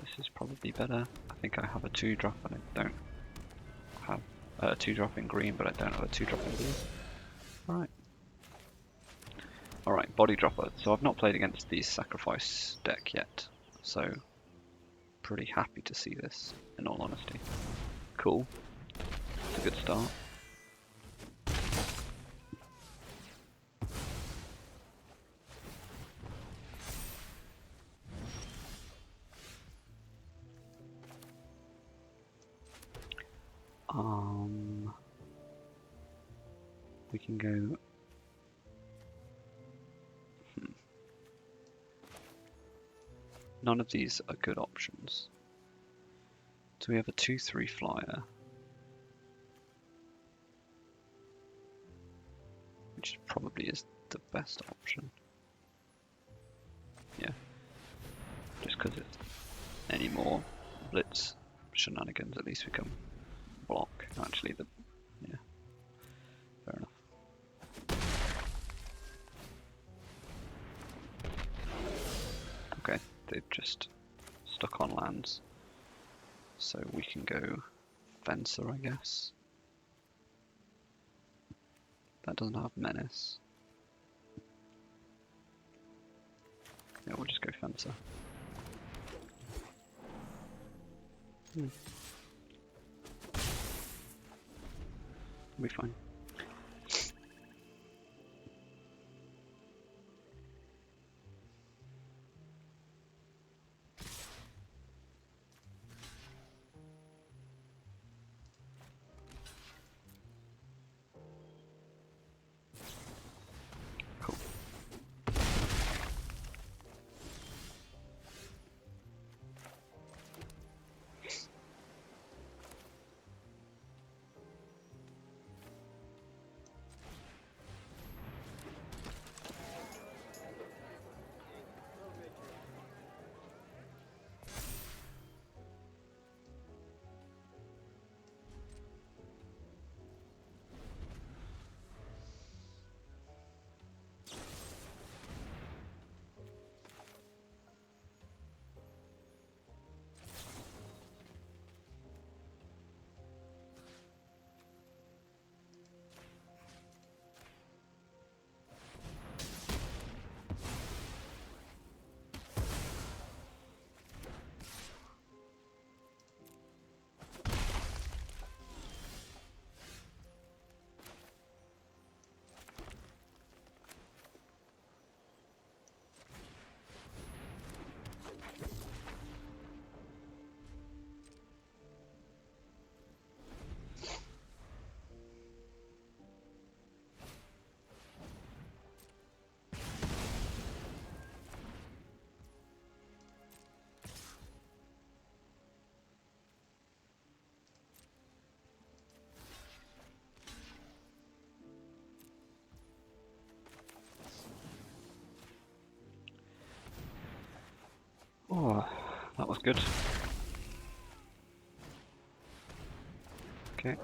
This is probably better. I think I have a 2-drop and I don't have a 2-drop in green, but I don't have a 2-drop in blue. Alright. Alright, body dropper. So I've not played against the sacrifice deck yet, so pretty happy to see this, in all honesty. Cool. It's a good start. We can go. None of these are good options. So we have a 2/3 flyer, which probably is the best option. Yeah, just because it's any more blitz shenanigans, at least we can block. Actually, yeah, fair enough. Okay, they've just stuck on lands, so we can go Fencer, I guess. That doesn't have menace. Yeah, we'll just go Fencer. We'll be fine. Cool. Sounds good. Okay.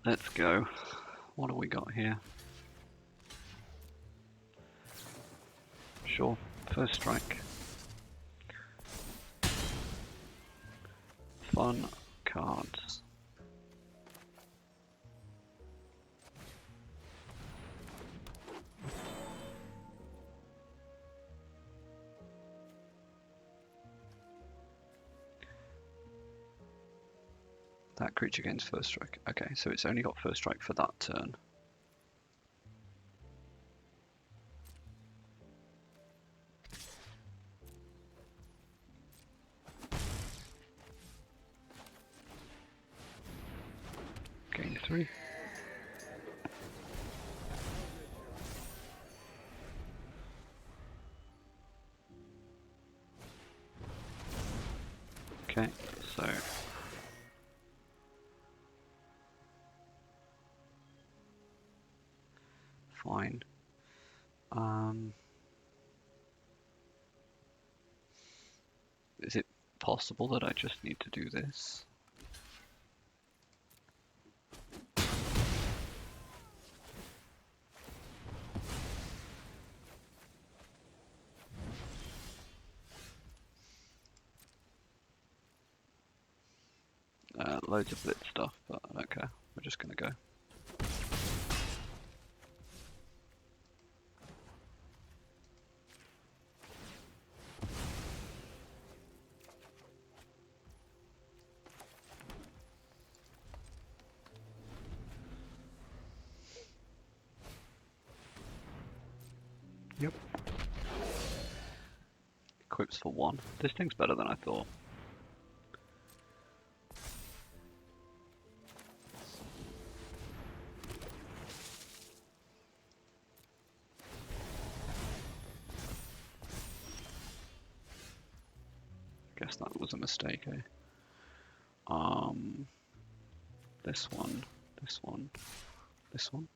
Let's go. What have we got here? Sure, first strike. Fun cards. That creature gains first strike. Okay, so it's only got first strike for that turn. Gain 3. Okay, so fine. Is it possible that I just need to do this? Loads of lit stuff, but I don't care. We're just gonna go. Yep. Equips for 1. This thing's better than I thought. Guess that was a mistake, eh? This one, this one, this one.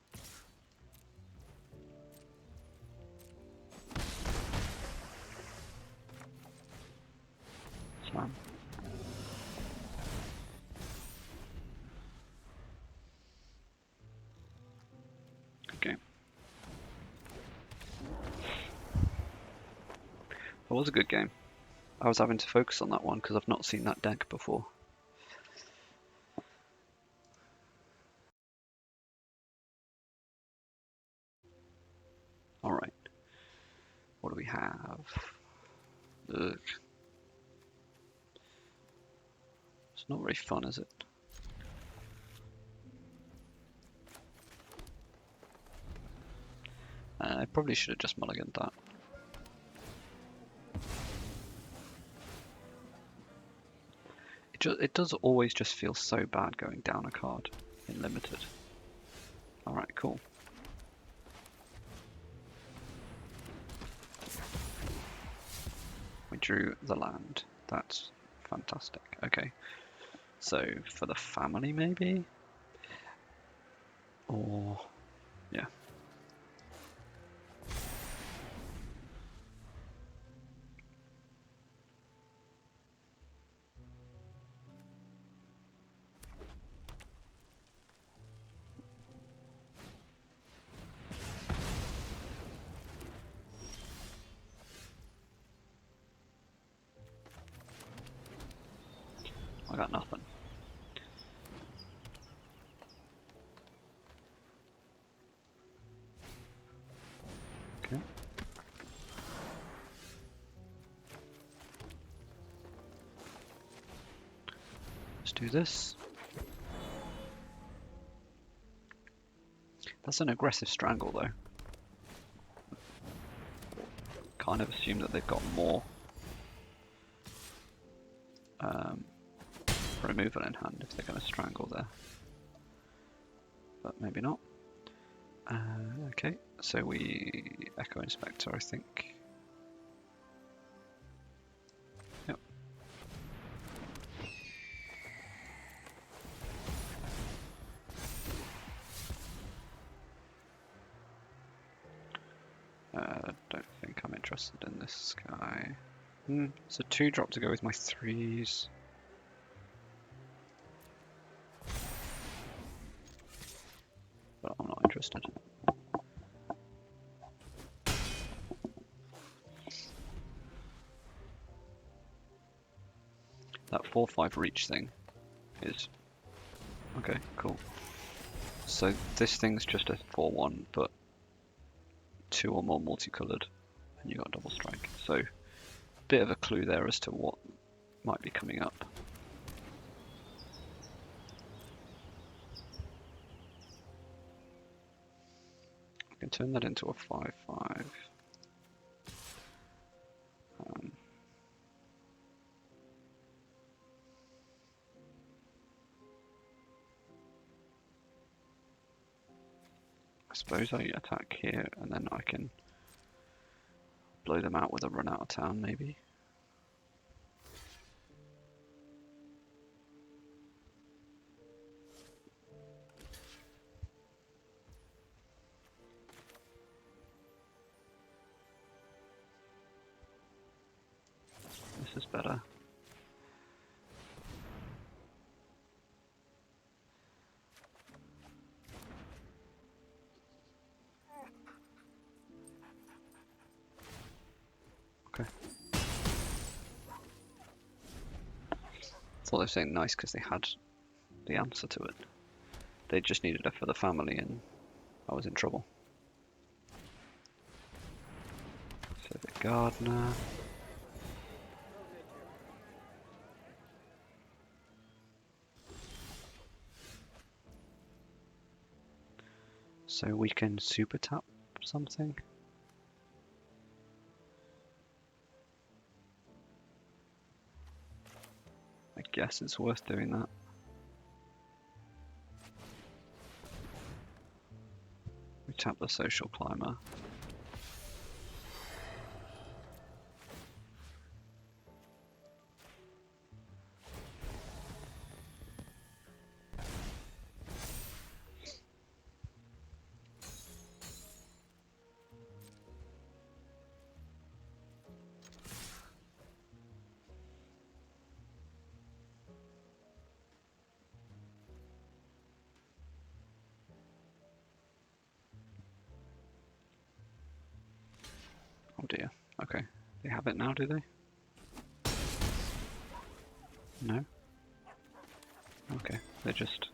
Slam. Good game. That was a good game. I was having to focus on that one because I've not seen that deck before. Alright. What do we have? Ugh. It's not very fun, is it? I probably should have just mulliganed that. It does always just feel so bad going down a card in limited. Alright, cool. We drew the land. That's fantastic. Okay. So for the family maybe? Or yeah. I got nothing. Okay. Let's do this. That's an aggressive strangle though. Kind of assume that they've got more. removal in hand if they're going to strangle there. But maybe not. Okay, so we Echo Inspector, I think. Yep. Don't think I'm interested in this guy. It's a 2-drop to go with my 3s. But I'm not interested. That 4/5 reach thing is okay, cool. So this thing's just a 4/1, but 2 or more multicolored, and you got double strike. So bit of a clue there as to what might be coming up. I can turn that into a 5/5. I suppose I attack here and then I can blow them out with a run out of town, maybe. This is better. Okay. Thought they were saying nice because they had the answer to it. They just needed it for the family and I was in trouble. So the gardener. So we can super tap something. I guess it's worth doing that. We tap the social climber. Oh dear. Okay. They have it now, do they? No? Okay. They're just...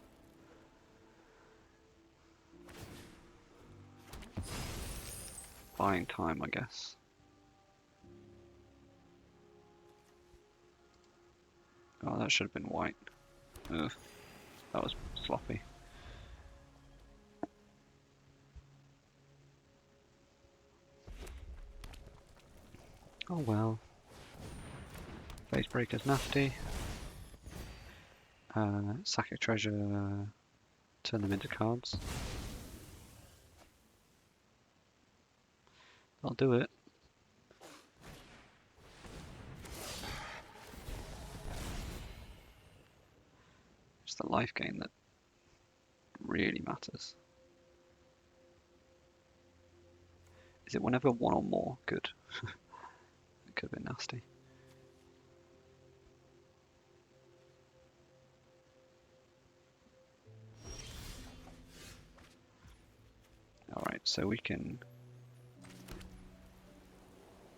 buying time, I guess. Oh, that should have been white. Ugh. That was sloppy. Oh well. Phase breaker's nasty. Sack a treasure, turn them into cards. I'll do it. It's the life gain that really matters. Is it whenever 1 or more? Good. It could have been nasty. Alright, so we can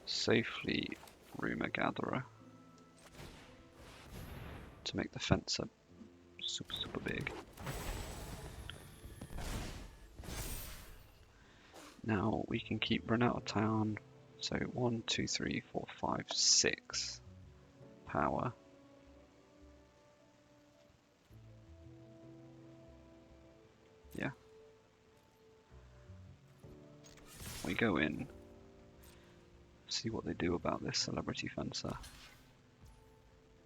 safely Rumor Gatherer to make the fencer super big. Now we can keep run out of town. So 1, 2, 3, 4, 5, 6 power. Yeah. We go in, see what they do about this celebrity fencer.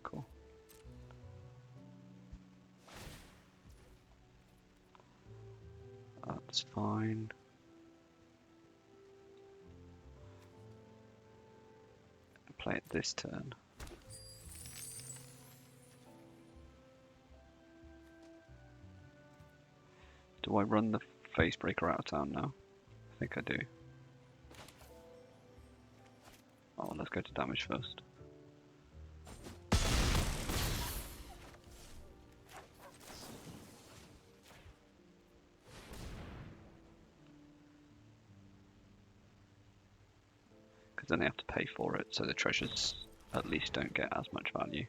Cool. That's fine. Play it this turn. Do I run the Facebreaker out of town now? I think I do. Oh, let's go to damage first. Because then they have to pay for it, so the treasures at least don't get as much value.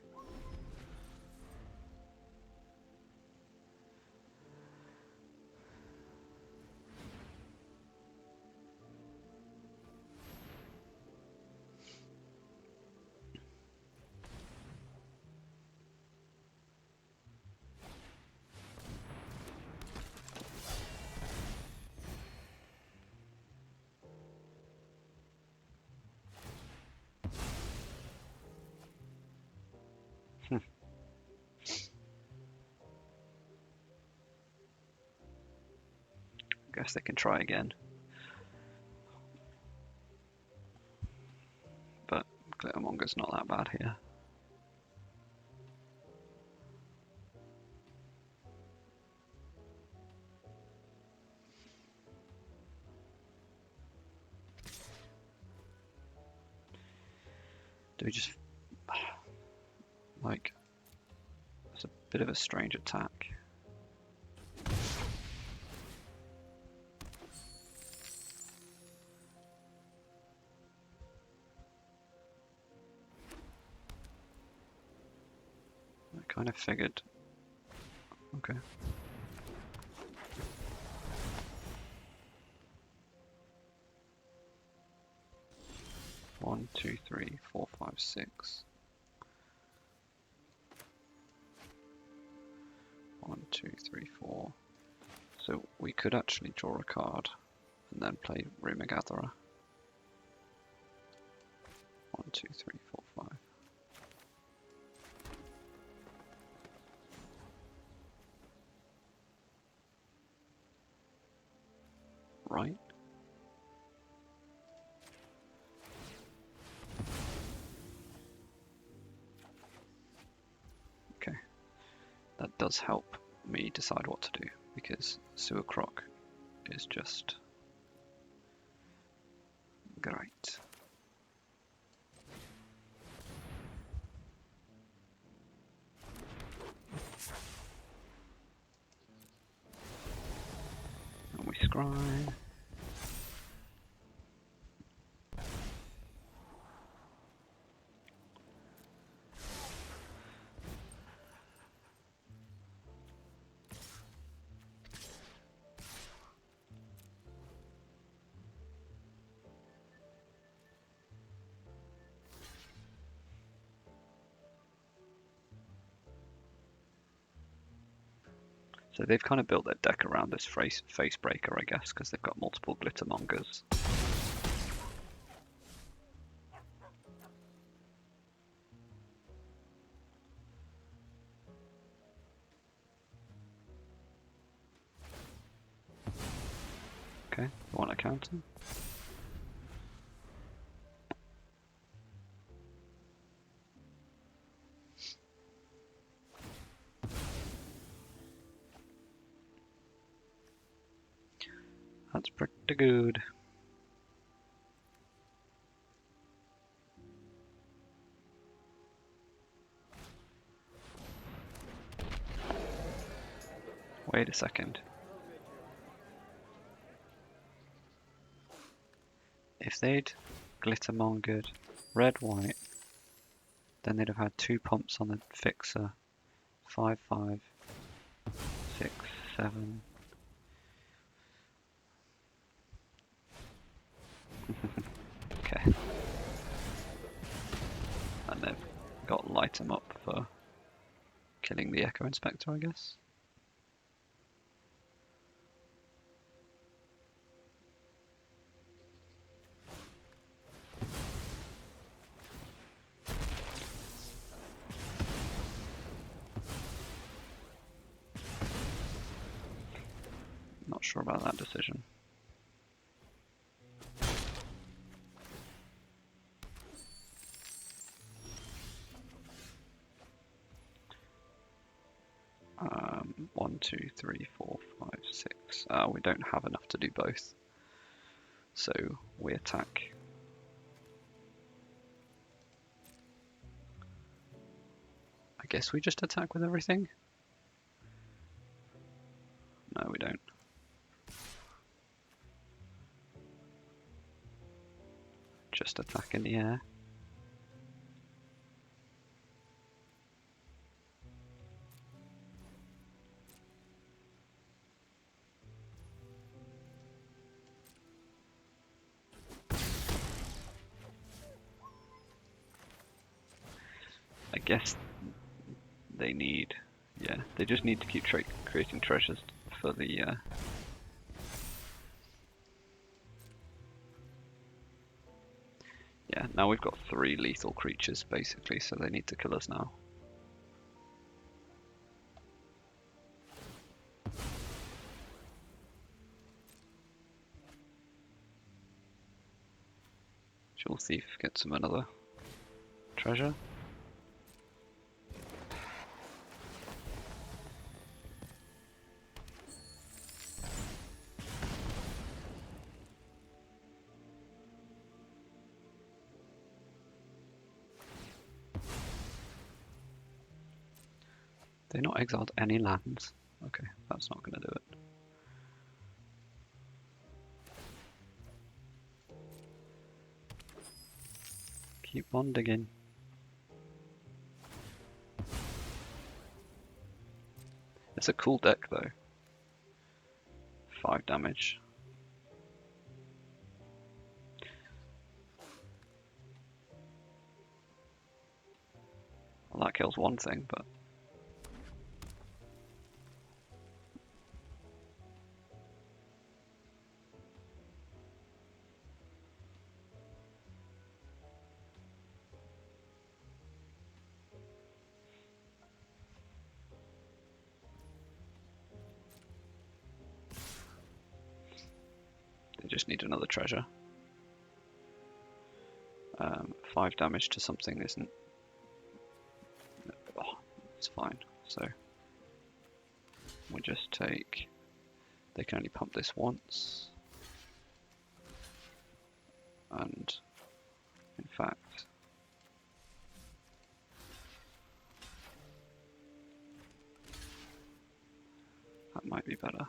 Guess they can try again. But Glittermonger's not that bad here. Do we just... like... It's a bit of a strange attack. I kind of figured. Okay. One, two, three, four, five, six. 1, 2, 3, 4. So we could actually draw a card and then play Rumor Gatherer. 1, 2, 3, 4, 5. Right? Okay. That does help me decide what to do, because Sewer Croc is just great. And we scry. So they've kind of built their deck around this Facebreaker, I guess, because they've got multiple Glittermongers. Okay, you want to counter? That's pretty good. Wait a second. If they'd Glittermongered red, white, then they'd have had 2 pumps on the fixer. 5, 5, 6, 7. Okay. And they've got light 'em up for killing the Echo Inspector, I guess. Not sure about that decision. One, two, three, four, five, six. We don't have enough to do both. So we attack. I guess we just attack with everything? No, we don't. Just attack in the air. I guess they need, yeah, they just need to keep creating treasures for the, yeah, now we've got 3 lethal creatures basically, so they need to kill us now. Jewel Thief gets him another treasure. They not exiled any lands. Okay, that's not going to do it. Keep on digging. It's a cool deck though. 5 damage. Well, that kills one thing, but they just need another treasure. 5 damage to something isn't... Oh, it's fine. So we just take... They can only pump this once. And in fact... that might be better.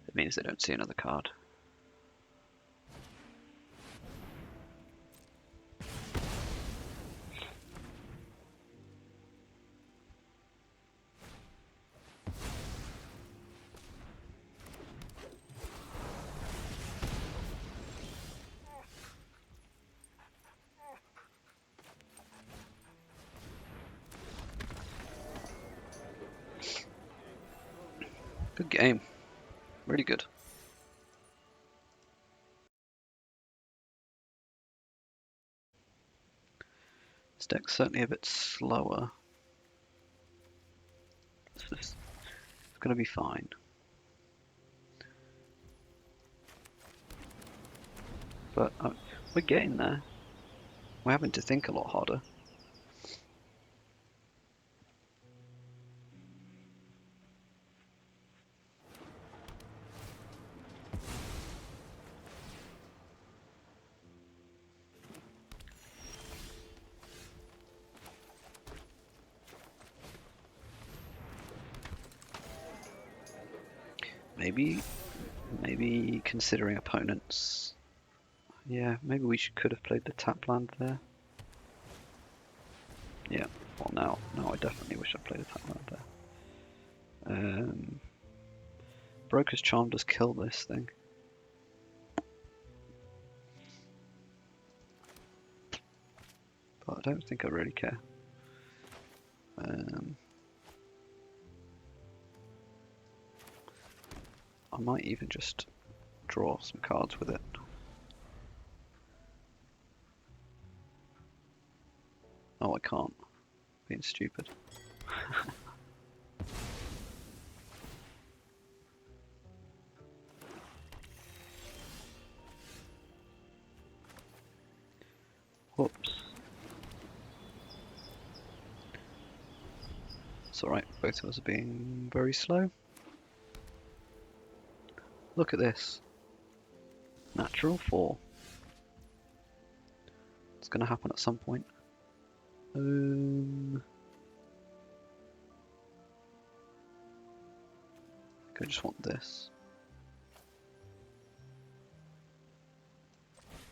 It means they don't see another card. Good game. Really good. This deck's certainly a bit slower. It's going to be fine. But we're getting there. We're having to think a lot harder. Maybe considering opponents. Yeah, maybe we could have played the tap land there. Yeah, well now I definitely wish I played a tap land there. Broker's Charm does kill this thing. But I don't think I really care. I might even just draw some cards with it. Oh, I can't. Being stupid. Whoops. It's alright, both of us are being very slow. Look at this. Natural 4. It's going to happen at some point. I just want this.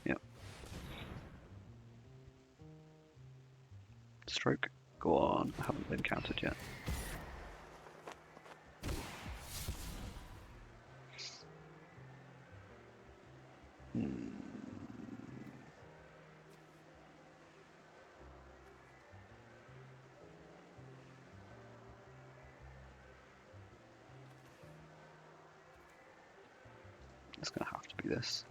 Yep. Stroke. Go on. I haven't been counted yet. It's going to have to be this.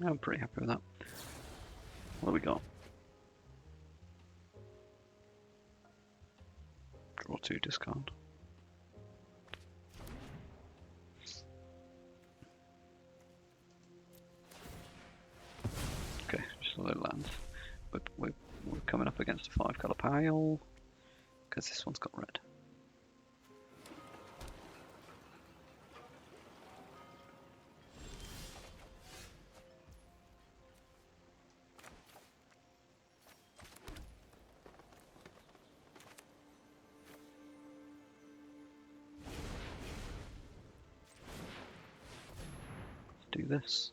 I'm pretty happy with that. What do we got? Draw 2, discard. Okay, just a low lands. We're coming up against a 5-colour pile because this one's got red. Let's do this.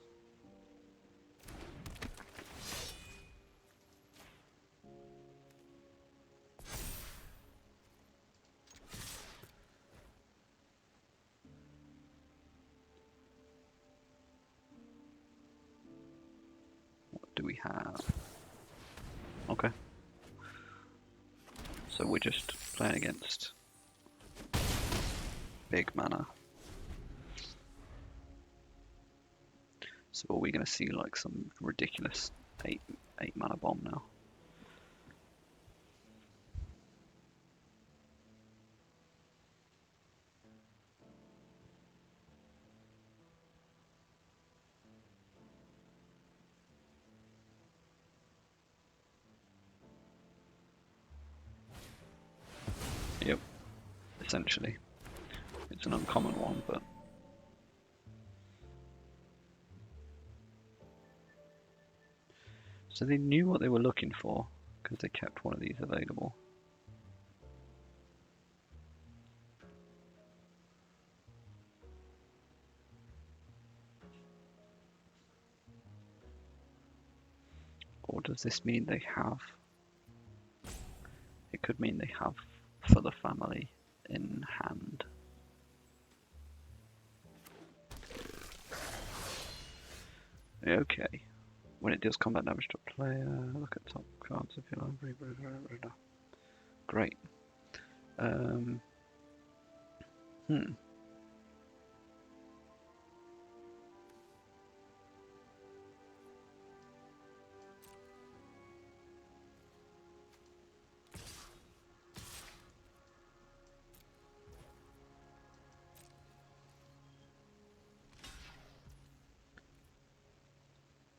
Do we have? Okay. So we're just playing against big mana. So are we going to see like some ridiculous 8 mana bomb now? Yep, essentially. It's an uncommon one, but... So they knew what they were looking for, because they kept one of these available. Or does this mean they have? It could mean they have for the family in hand. Okay. When it deals combat damage to a player, look at top cards of your library. Great.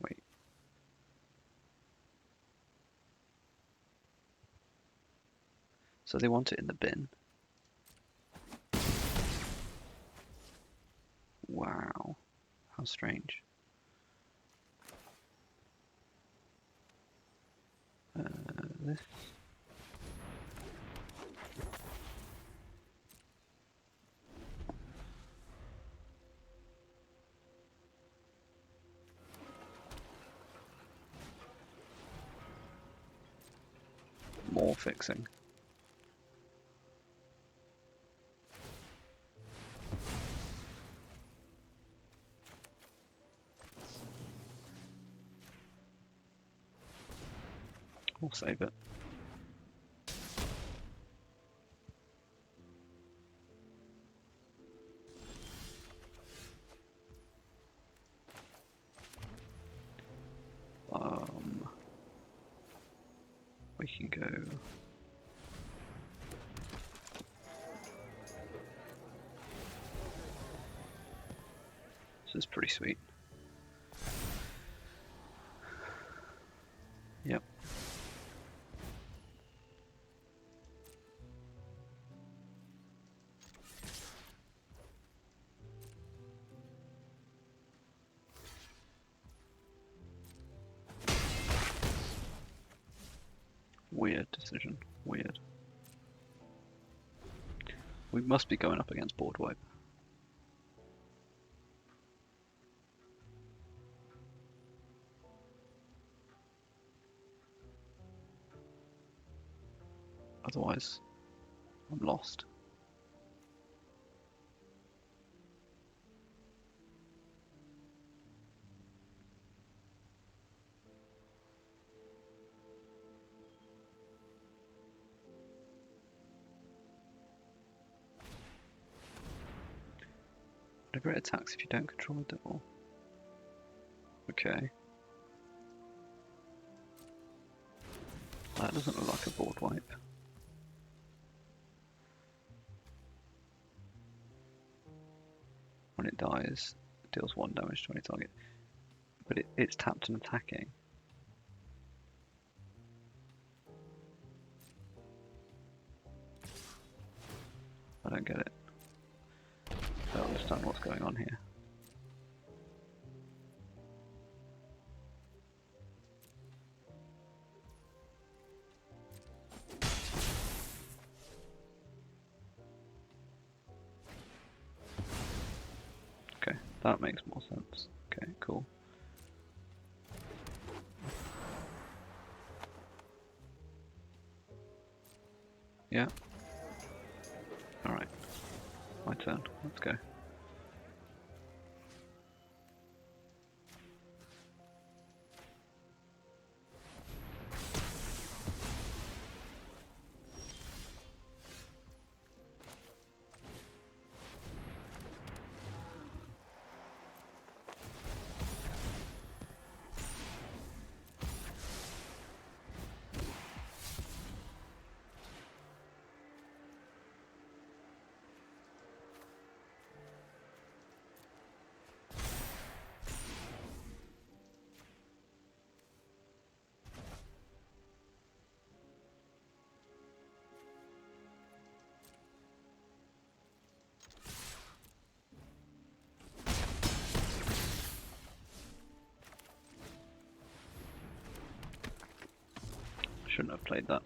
Wait. So they want it in the bin. Wow. How strange. This. More fixing. We'll save it. We can go. This is pretty sweet. Yep. Weird decision. Weird. We must be going up against board wipe. Otherwise, I'm lost. Whatever it attacks if you don't control the devil. Okay. That doesn't look like a board wipe. When it dies, it deals 1 damage to any target. But it's tapped and attacking. I don't get it. I don't understand what's going on here. Okay, that makes more sense. Okay, cool. Yeah. Alright. My turn. Let's go. Shouldn't have played that.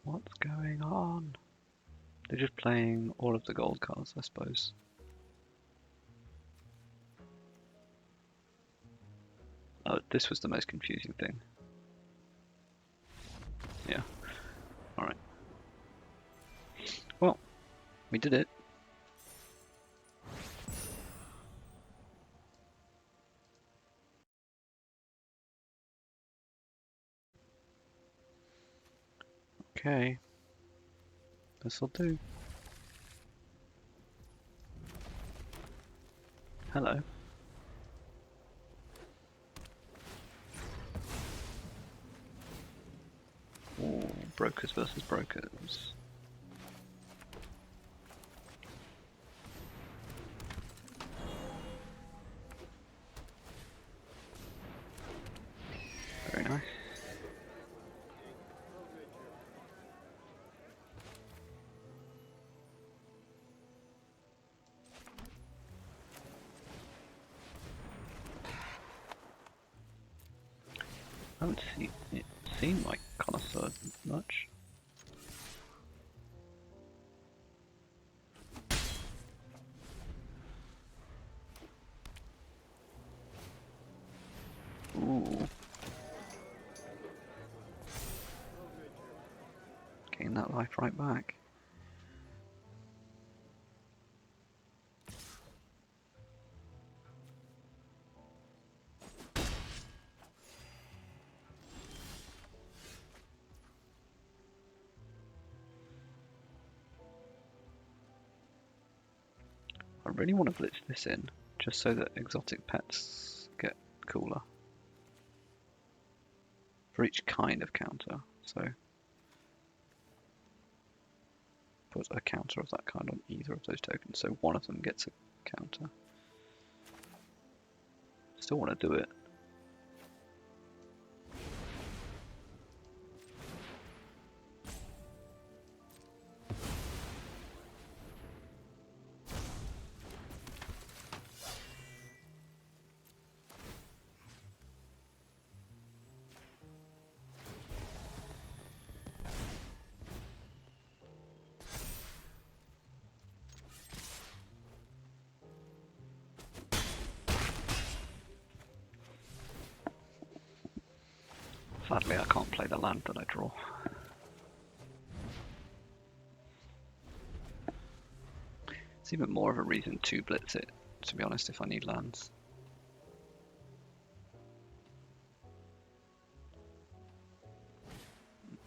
What's going on? They're just playing all of the gold cards, I suppose. Oh, this was the most confusing thing. Yeah. Alright. Well, we did it. Okay. This'll do. Hello. Ooh, brokers versus brokers. Very nice. haven't seen my connoisseur much. Ooh. Gain that life right back. I really want to blitz this in, just so that exotic pets get cooler. For each kind of counter, so put a counter of that kind on either of those tokens, so one of them gets a counter. Still want to do it. Sadly, I can't play the land that I draw. It's even more of a reason to blitz it, to be honest, if I need lands.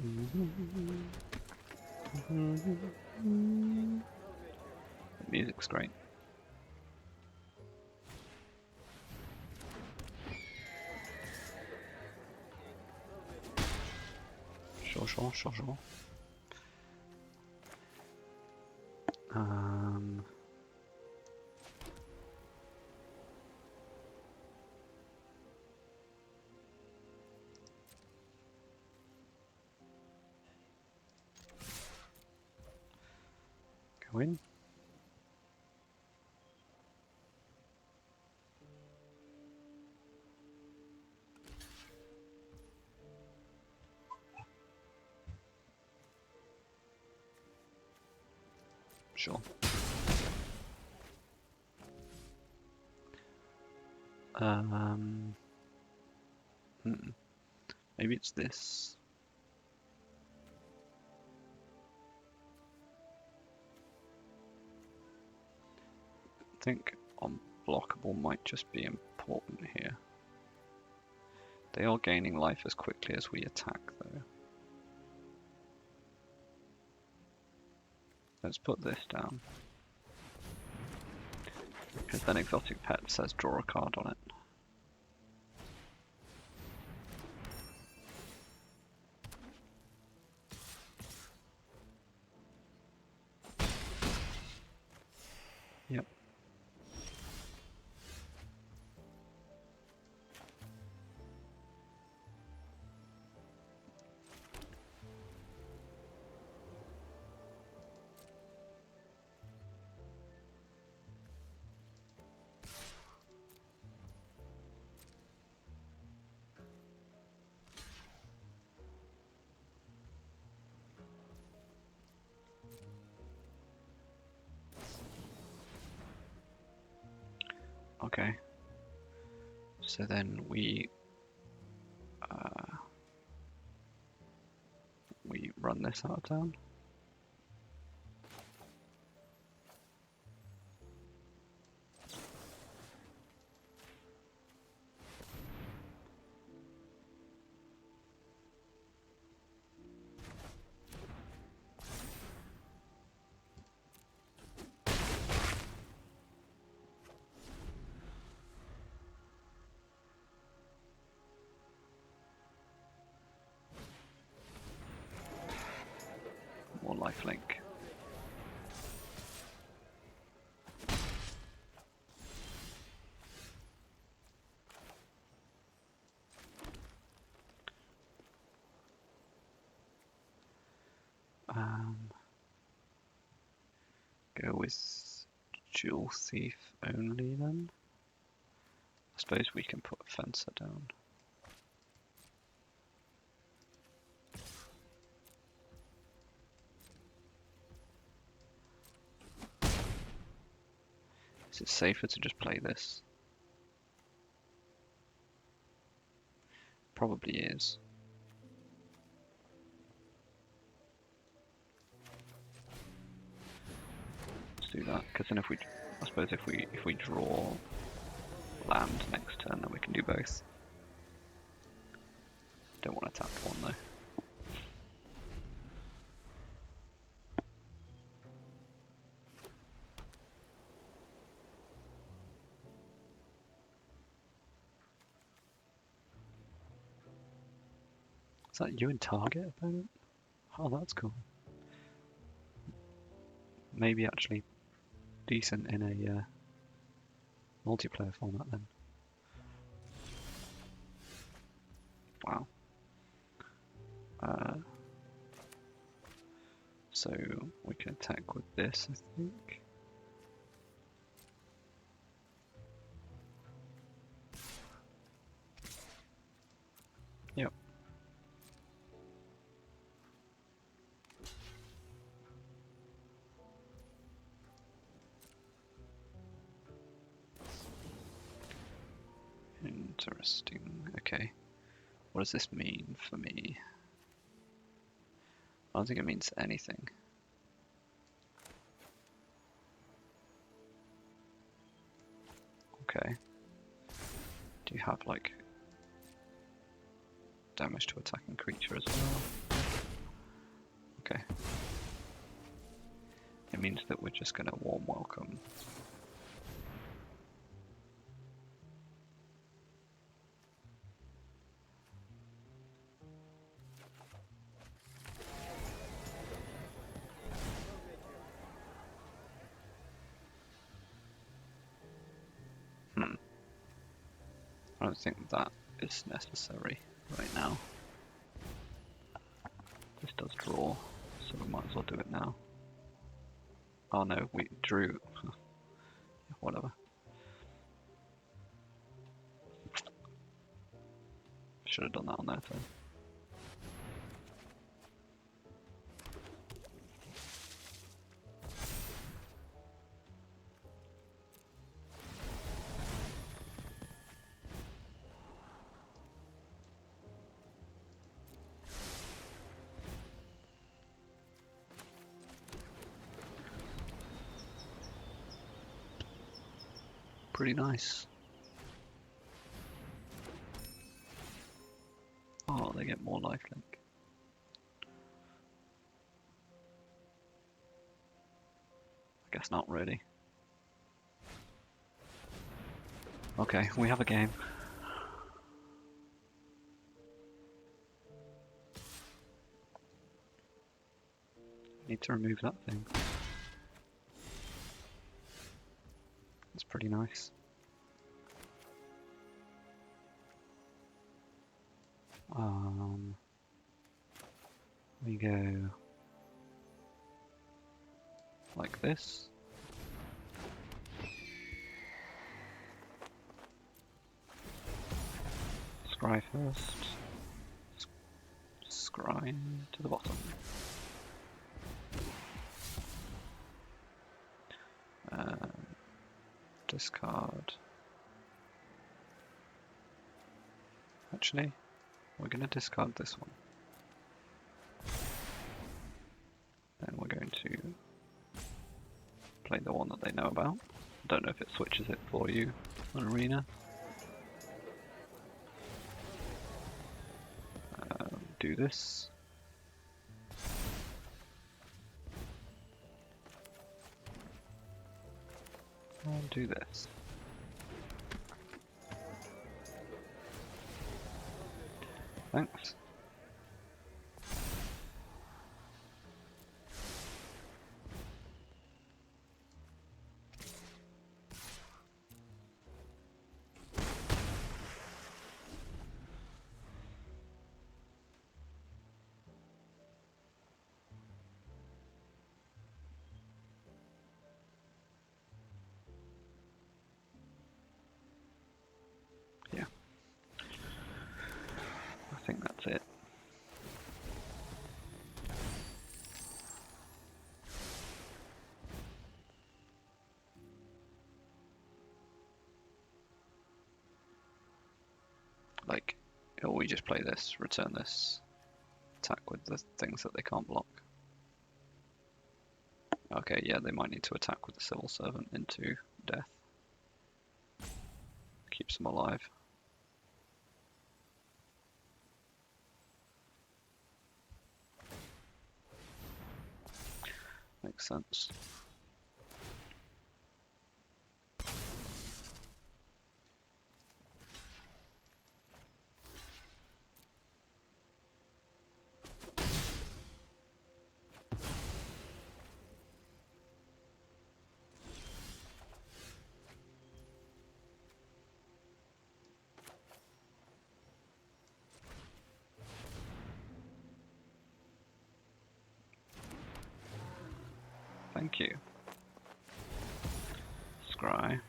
The music's great. Sure. Go in. Sure. Maybe it's this. I think unblockable might just be important here. They are gaining life as quickly as we attack, though. Let's put this down. Because then exotic pet says draw a card on it. Yep. Okay. So then we run this out of town. More lifelink. Go with Jewel Thief only then. I suppose we can put a fencer down. Is it safer to just play this? Probably is. Let's do that, because then I suppose if we draw land next turn, then we can do both. Don't want to tap one though. Is that you and target opponent? Oh, that's cool. Maybe actually decent in a multiplayer format then. Wow. So we can attack with this, I think. Yep. Interesting. Okay. What does this mean for me? I don't think it means anything. Okay. Do you have like damage to attacking creature as well? Okay. It means that we're just gonna warm welcome. I don't think that is necessary right now. This does draw, so we might as well do it now. Oh no, we drew. Whatever. Should have done that on their turn. Pretty nice. Oh, they get more lifelink. I guess not really. Okay, we have a game. Need to remove that thing. It's pretty nice. We go like this. Scry first. Scry to the bottom. Discard. Actually, we're going to discard this one. Then we're going to play the one that they know about. I don't know if it switches it for you on Arena. Do this. And do this. Thanks. Yeah. I think that's it. like, or we just play this, return this, attack with the things that they can't block. Okay, yeah, they might need to attack with the Civil Servant into death. Keeps them alive. Makes sense. Thank you. Scry.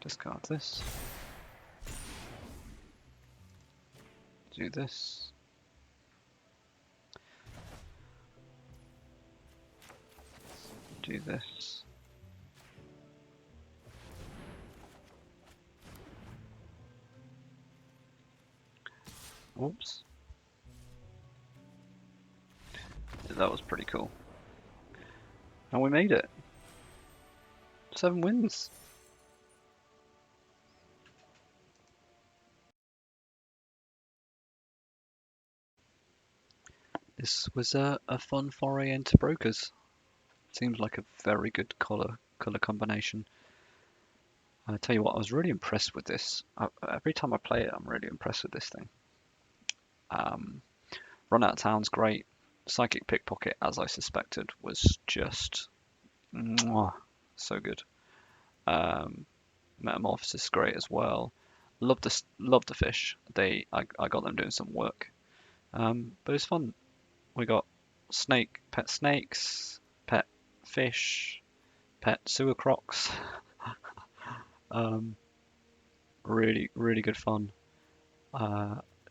Discard this. Do this. Do this. Oops. That was pretty cool. And we made it. 7 wins. This was a fun foray into brokers. Seems like a very good color combination. And I tell you what, I was really impressed with this. Every time I play it, I'm really impressed with this thing. Run Out of Town's great. Psychic Pickpocket, as I suspected, was just mwah, so good. Metamorphosis is great as well. Love the fish. I got them doing some work. But it's fun. We got pet snakes, pet fish, pet sewer crocs. Really, really good fun.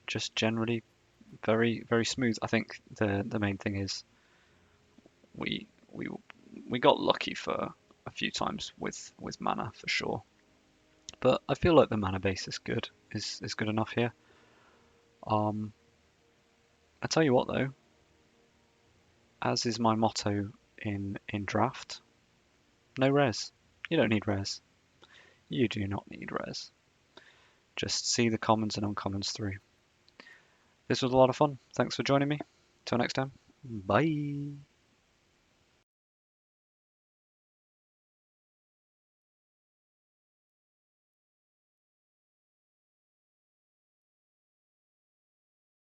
Just generally very, very smooth. I think the main thing is we we we got lucky for a few times with mana for sure. But I feel like the mana base is good. Is good enough here. I tell you what though, as is my motto in draft, no res. You don't need res. You do not need res. Just see the commons and uncommons through. This was a lot of fun. Thanks for joining me. Till next time. Bye.